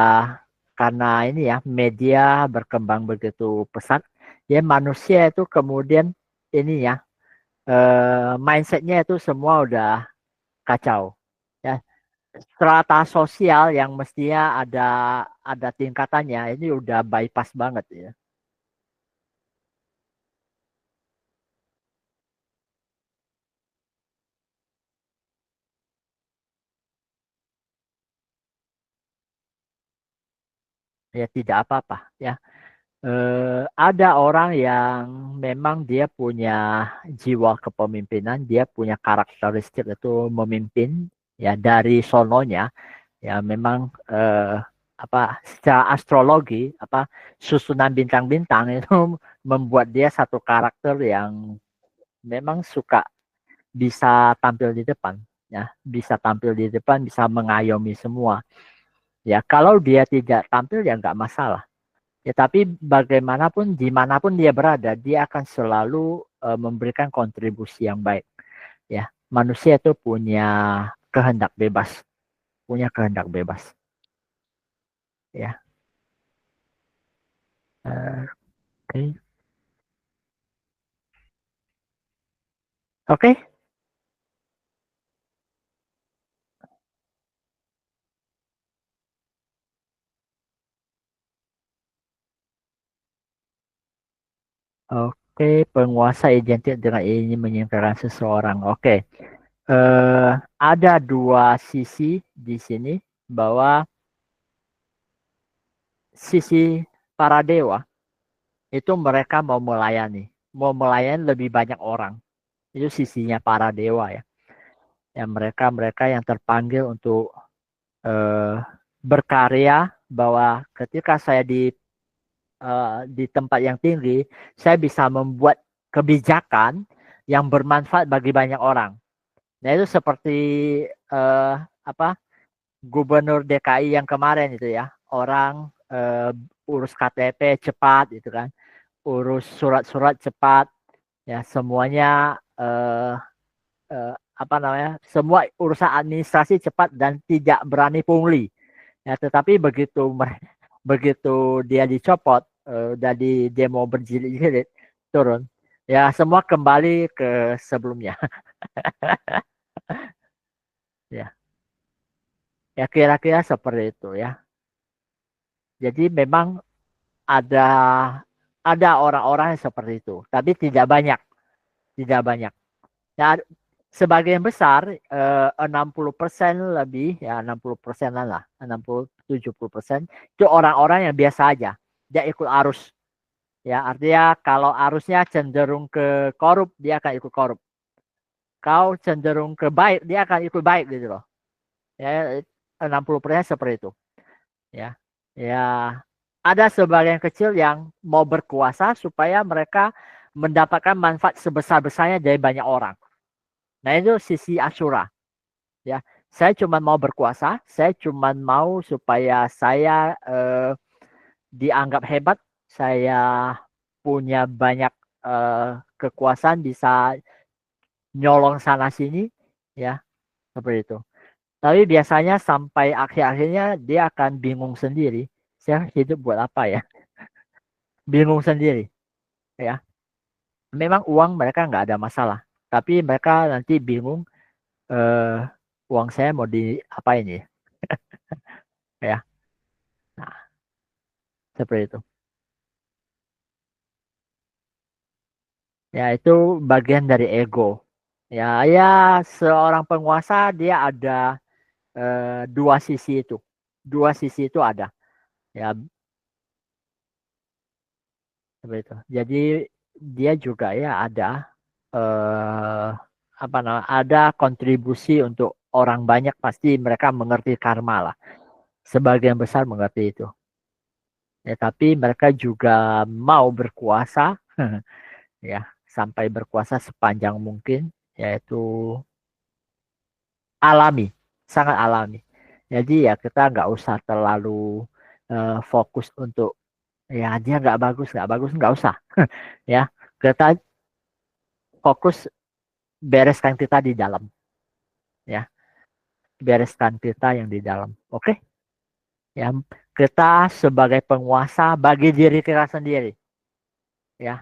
karena ini ya media berkembang begitu pesat, ya manusia itu kemudian ini ya mindsetnya itu semua udah kacau. Ya, strata sosial yang mestinya ada tingkatannya ini udah bypass banget ya. Ya tidak apa-apa ya. Ada orang yang memang dia punya jiwa kepemimpinan, dia punya karakteristik itu memimpin ya dari sononya ya memang apa secara astrologi apa susunan bintang-bintang itu membuat dia satu karakter yang memang suka bisa tampil di depan ya, bisa tampil di depan, bisa mengayomi semua. Ya, kalau dia tidak tampil ya nggak masalah. Ya, tapi bagaimanapun, dimanapun dia berada, dia akan selalu memberikan kontribusi yang baik. Ya, manusia itu punya kehendak bebas, punya kehendak bebas. Ya, oke, oke, oke. Penguasa identik dengan ingin menyingkirkan seseorang. Oke, ada dua sisi di sini bahwa sisi para dewa itu mereka mau melayani lebih banyak orang. Itu sisinya para dewa ya. Ya mereka yang terpanggil untuk eh, berkarya bahwa ketika saya di tempat yang tinggi, saya bisa membuat kebijakan yang bermanfaat bagi banyak orang. Nah itu seperti eh, apa Gubernur DKI yang kemarin itu ya, orang urus KTP cepat itu kan, urus surat-surat cepat, ya semuanya apa namanya, semua urusan administrasi cepat dan tidak berani pungli. Ya, tetapi begitu dia dicopot dari demo berjilid-jilid turun, ya semua kembali ke sebelumnya. Ya, ya kira-kira seperti itu ya. Jadi memang ada ada orang-orang yang seperti itu, tapi tidak banyak, tidak banyak. Ya, sebagian besar 60% lebih ya 60% lah 60-70% itu orang-orang yang biasa aja, dia ikut arus. Ya, artinya kalau arusnya cenderung ke korup, dia akan ikut korup. Kau cenderung ke baik, dia akan ikut baik gitu loh. Ya, 60% seperti itu. Ya, ya ada sebagian kecil yang mau berkuasa supaya mereka mendapatkan manfaat sebesar-besarnya dari banyak orang. Nah itu sisi Asyura. Ya, saya cuma mau berkuasa, saya cuma mau supaya saya dianggap hebat, saya punya banyak kekuasaan, bisa nyolong sana sini, ya seperti itu. Tapi biasanya sampai akhir-akhirnya dia akan bingung sendiri. Saya hidup buat apa ya? bingung sendiri, ya. Memang uang mereka nggak ada masalah, tapi mereka nanti bingung, eh, uang saya mau diapain ya, ya. Nah, seperti itu. Ya, itu bagian dari ego. Ya, ya, seorang penguasa dia ada, dua sisi itu. Dua sisi itu ada. Ya, seperti itu. Jadi dia juga ya ada, eh apa namanya? Ada kontribusi untuk orang banyak, pasti mereka mengerti karma lah. Sebagian besar mengerti itu. Ya, tapi mereka juga mau berkuasa, ya, sampai berkuasa sepanjang mungkin, yaitu alami, sangat alami. Jadi ya kita nggak usah terlalu, fokus untuk, ya dia nggak bagus nggak usah, ya. Kita fokus bereskan kita di dalam, ya, bereskan kita yang di dalam. Oke, ya, kita sebagai penguasa bagi diri kita sendiri, ya,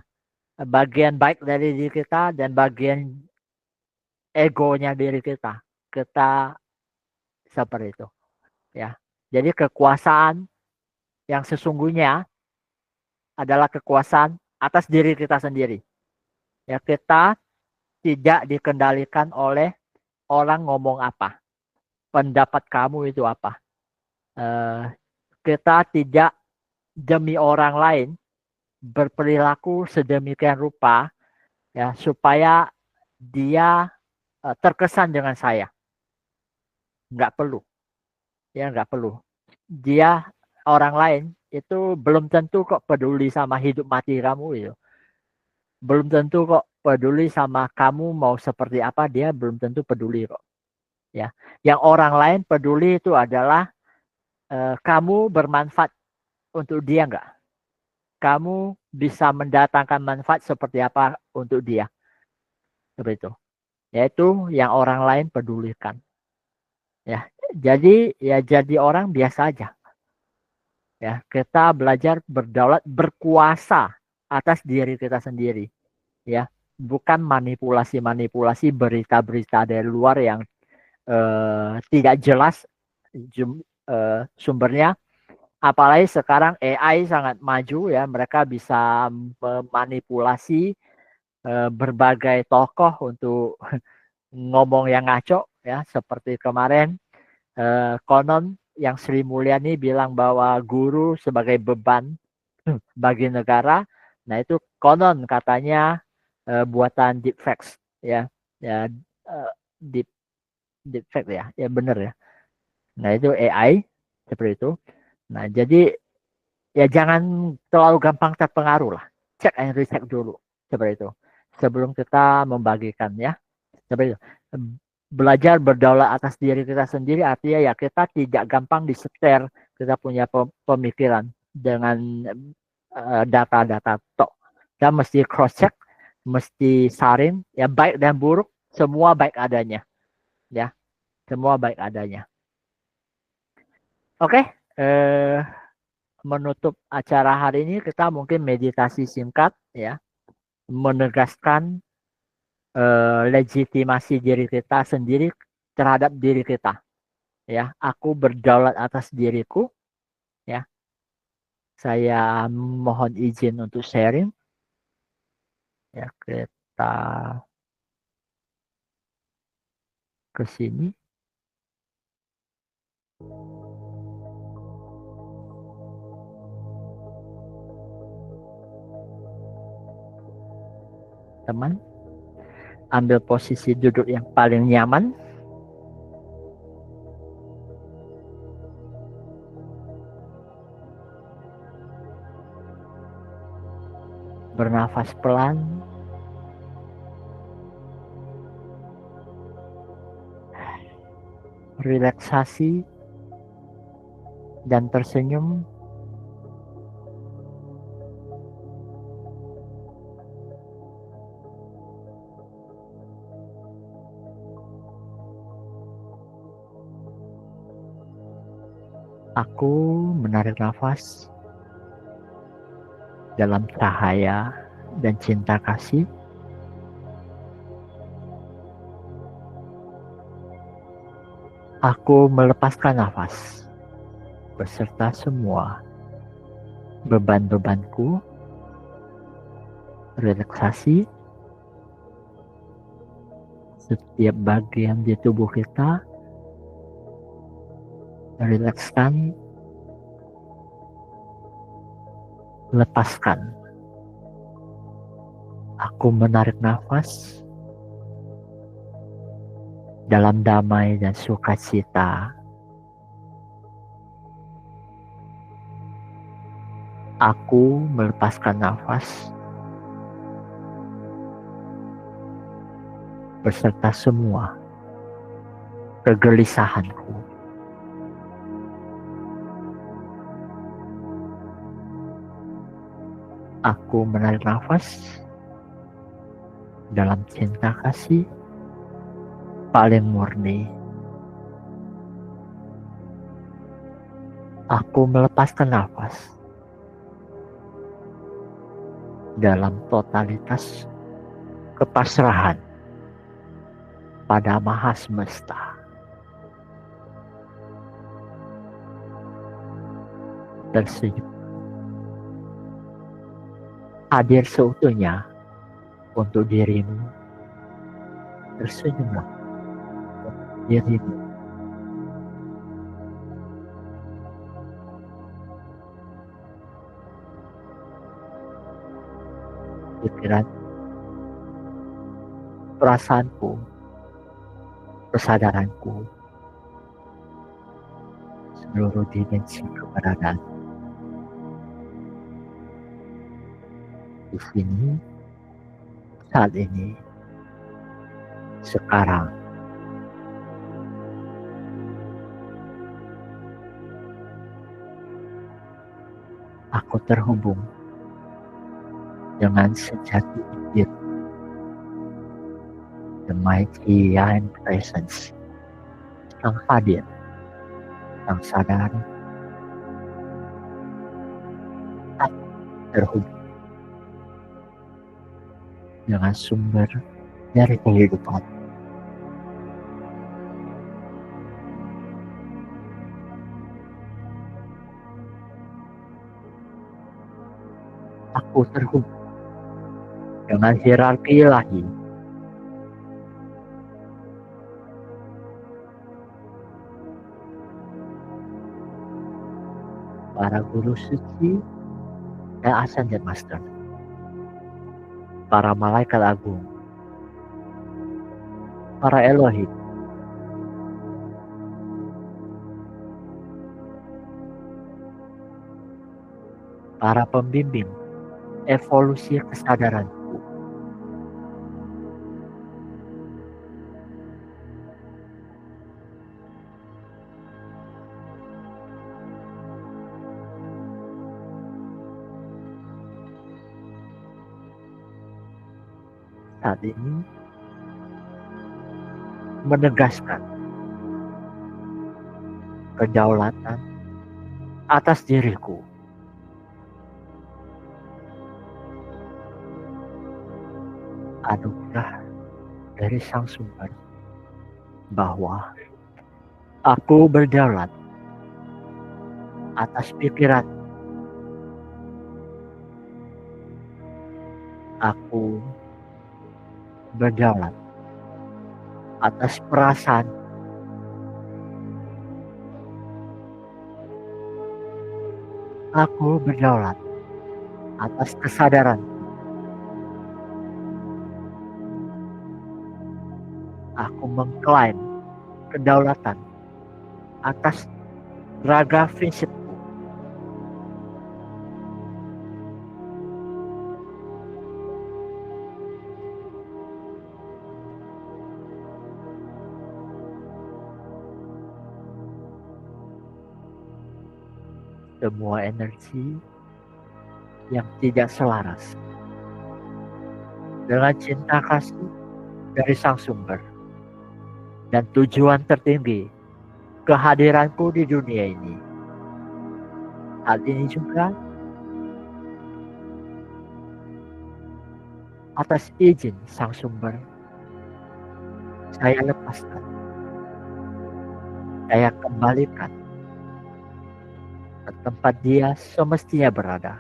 bagian baik dari diri kita dan bagian egonya diri kita, kita seperti itu, ya. Jadi kekuasaan yang sesungguhnya adalah kekuasaan atas diri kita sendiri. Ya, kita tidak dikendalikan oleh orang ngomong apa, pendapat kamu itu apa. Eh, kita tidak demi orang lain berperilaku sedemikian rupa, ya, supaya dia, terkesan dengan saya. Nggak perlu, ya, nggak perlu. Dia, orang lain itu belum tentu kok peduli sama hidup mati kamu itu. Belum tentu kok peduli sama kamu mau seperti apa, dia belum tentu peduli kok, ya. Yang orang lain peduli itu adalah, kamu bermanfaat untuk dia nggak, kamu bisa mendatangkan manfaat seperti apa untuk dia, seperti itu, yaitu yang orang lain pedulikan, ya. Jadi orang biasa aja, ya. Kita belajar berdaulat, berkuasa atas diri kita sendiri, ya. Bukan manipulasi-manipulasi berita-berita dari luar yang, tidak jelas sumbernya. Apalagi sekarang AI sangat maju, ya, mereka bisa memanipulasi, berbagai tokoh untuk ngomong yang ngaco, ya, seperti kemarin, konon yang Sri Mulyani bilang bahwa guru sebagai beban bagi negara. Nah, itu konon katanya, buatan deepfakes, ya, ya, deep deepfake, ya, ya benar, ya. Nah, itu AI seperti itu. Nah, jadi ya jangan terlalu gampang terpengaruh lah. Cek and recheck dulu seperti itu sebelum kita membagikan, ya. Seperti itu. Belajar berdaulat atas diri kita sendiri artinya ya kita tidak gampang disetir kita punya pemikiran dengan, data-data tok. Kita mesti cross check, mesti saring, ya, baik dan buruk semua baik adanya, ya, semua baik adanya. Oke, menutup acara hari ini kita mungkin meditasi singkat, ya, menegaskan, legitimasi diri kita sendiri terhadap diri kita, ya. Aku berdaulat atas diriku, ya. Saya mohon izin untuk sharing, ya. Kita ke sini, teman, ambil posisi duduk yang paling nyaman, bernafas pelan, relaksasi, dan tersenyum. Aku menarik nafas dalam cahaya dan cinta kasih. Aku melepaskan nafas beserta semua beban-bebanku, relaksasi setiap bagian di tubuh kita, rilekskan, lepaskan. Aku menarik nafas dalam damai dan sukacita. Aku melepaskan nafas beserta semua kegelisahanku. Aku menarik nafas dalam cinta kasih paling murni. Aku melepaskan nafas dalam totalitas kepasrahan pada Maha Semesta. Tersenyum. Hadir seutuhnya untuk dirimu. Tersenyumlah untuk dirimu. Pikiran, perasaanku, kesadaranku, seluruh dimensi keberadaan di sini, saat ini, sekarang. Aku terhubung dengan sejati diri, the mighty Yang Presence, Sang Hadir, Sang Sadar, terhubung dengan sumber dari kehidupan. Aku terhubung dengan hierarki ilahi, para guru suci dan ascended master, para malaikat agung, para Elohim, para pembimbing evolusi kesadaranku. Saat ini menegaskan kedaulatan atas diriku. Anugerah dari Sang Sumber bahwa aku berdaulat atas pikiran. Aku berdaulat atas perasaan. Aku berdaulat atas kesadaran. Aku mengklaim kedaulatan atas raga prinsipku. Semua energi yang tidak selaras dengan cinta kasih dari Sang Sumber dan tujuan tertinggi kehadiranku di dunia ini. Hal ini juga Atas izin Sang Sumber, saya lepaskan, saya kembalikan ke tempat dia semestinya berada.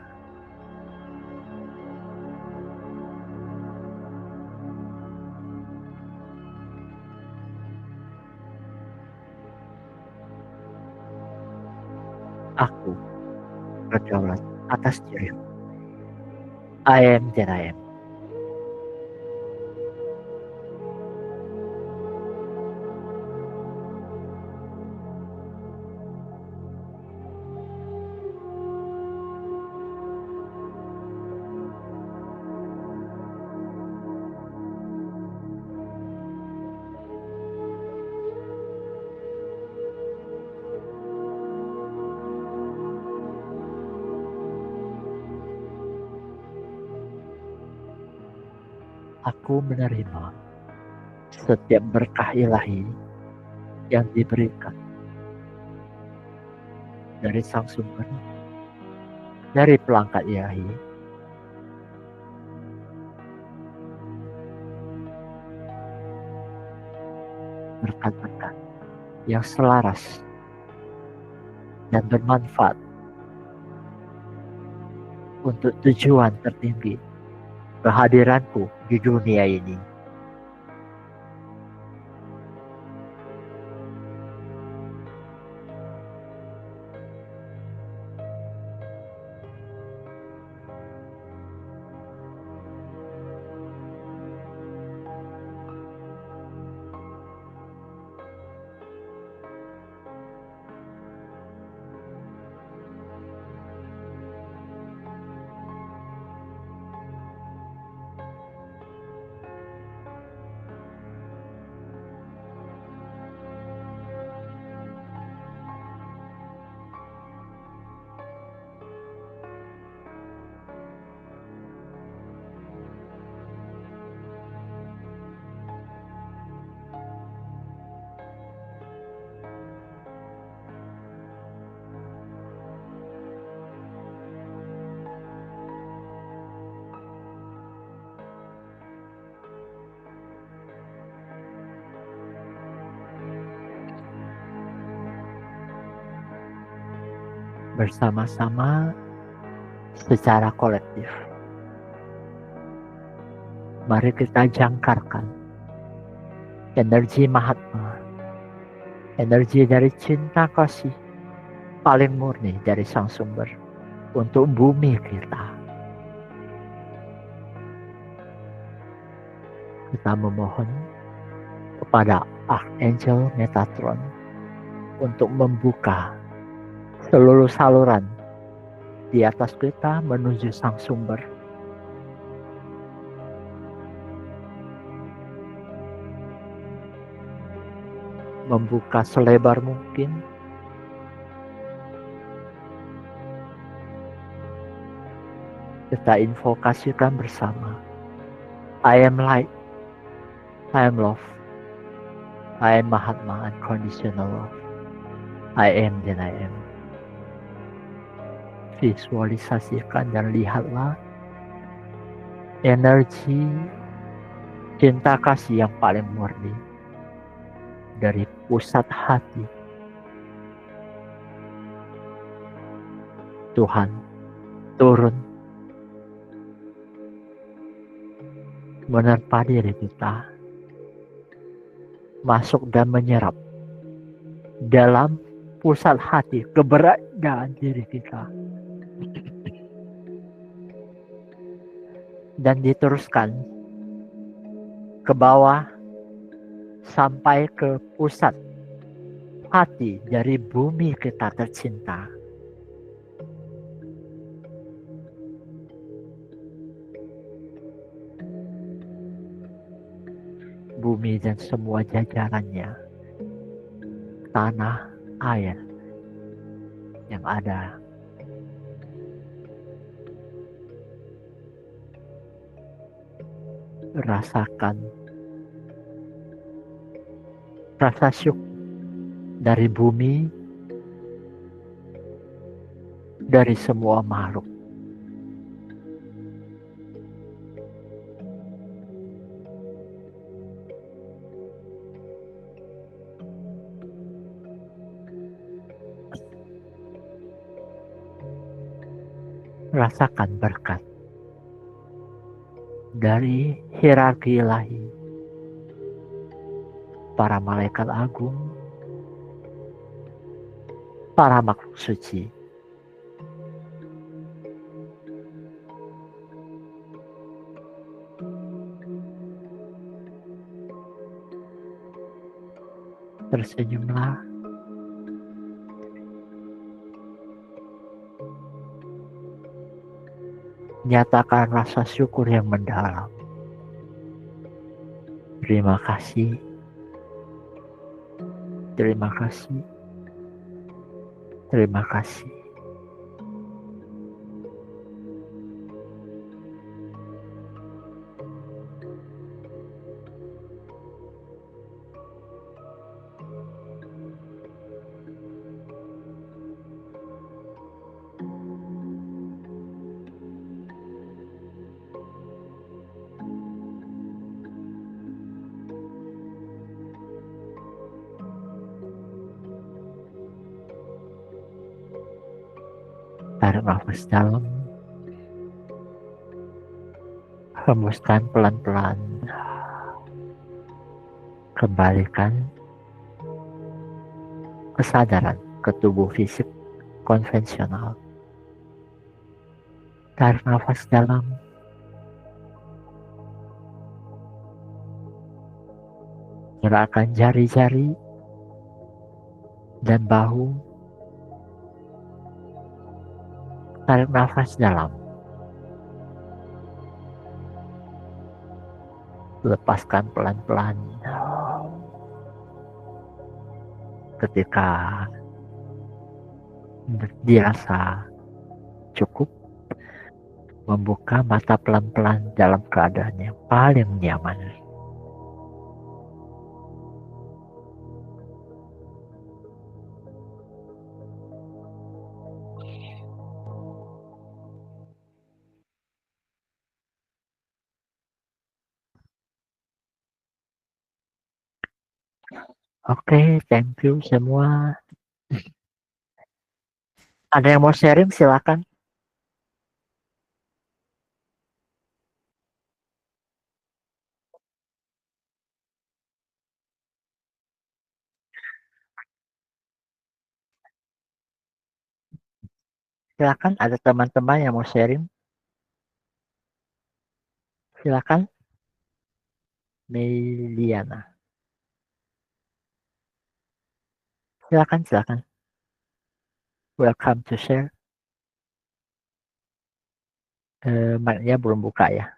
Aku berdaulat atas diriku. I am that I am. Aku menerima setiap berkah ilahi yang diberikan dari Sang Sumber, dari pelangkat ilahi, berkat-berkat yang selaras dan bermanfaat untuk tujuan tertinggi kehadiranku di dunia ini. Bersama-sama secara kolektif, mari kita jangkarkan energi Mahatma, energi dari cinta kasih paling murni dari Sang Sumber untuk bumi kita. Kita memohon kepada Archangel Metatron untuk membuka seluruh saluran di atas kita menuju Sang Sumber. Membuka selebar mungkin. Kita invokasikan bersama. I am light. I am love. I am Mahatma unconditional love. I am that I am. Visualisasikan dan lihatlah energi cinta kasih yang paling murni dari pusat hati Tuhan turun menerpa diri kita, masuk dan menyerap dalam pusat hati keberadaan diri kita, dan diteruskan ke bawah sampai ke pusat hati dari bumi kita tercinta. Bumi dan semua jajarannya, tanah, air yang ada. Rasakan rasa syukur dari bumi, dari semua makhluk. Rasakan berkat dari hierarki ilahi, para malaikat agung, para makhluk suci. Tersenyumlah. Nyatakan rasa syukur yang mendalam. Terima kasih. Terima kasih. Terima kasih. Tarik nafas dalam. Hembuskan pelan-pelan. Kembalikan kesadaran ke tubuh fisik konvensional. Tarik nafas dalam. Gerakkan jari-jari dan bahu. Tarik nafas dalam. Lepaskan pelan-pelan. Ketika dirasa cukup, membuka mata pelan-pelan dalam keadaan yang paling nyaman. Oke, thank you semua. Ada yang mau sharing, silakan. Silakan, ada teman-teman yang mau sharing. Silakan, Meliana. Silakan. Welcome to share. Mic-nya belum buka ya.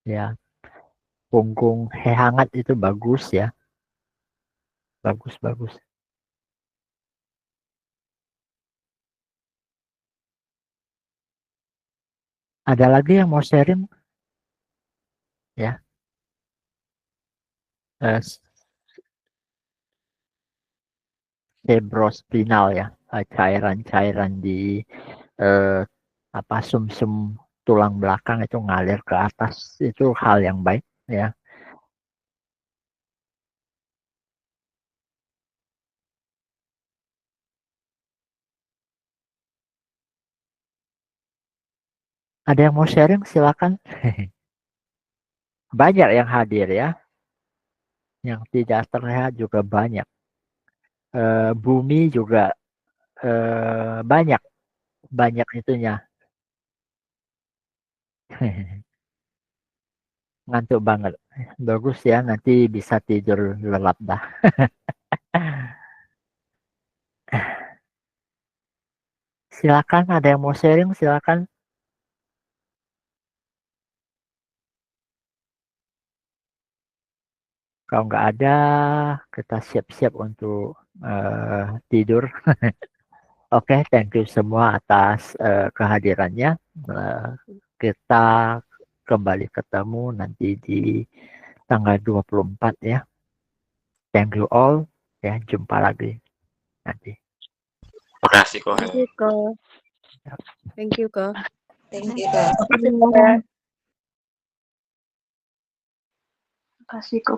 Ya, punggung hangat itu bagus ya. Bagus. Ada lagi yang mau sharing? Ya. Cerebrospinal ya, cairan-cairan di sumsum tulang belakang itu ngalir ke atas, itu hal yang baik ya. Ada yang mau sharing, silakan. Banyak yang hadir ya, yang tidak terlihat juga banyak. Bumi juga banyak itunya. Ngantuk banget. Bagus ya, nanti bisa tidur lelap dah. Silakan, ada yang mau sharing, silakan. Kalau nggak ada, kita siap-siap untuk tidur. Oke, thank you semua atas kehadirannya. Kita kembali ketemu nanti di tanggal 24 ya. Thank you all. Ya, jumpa lagi nanti. Terima kasih kok. Thank you, Ko. Thank you, Ko. Thank you, Kak. Terima kasih, Ko.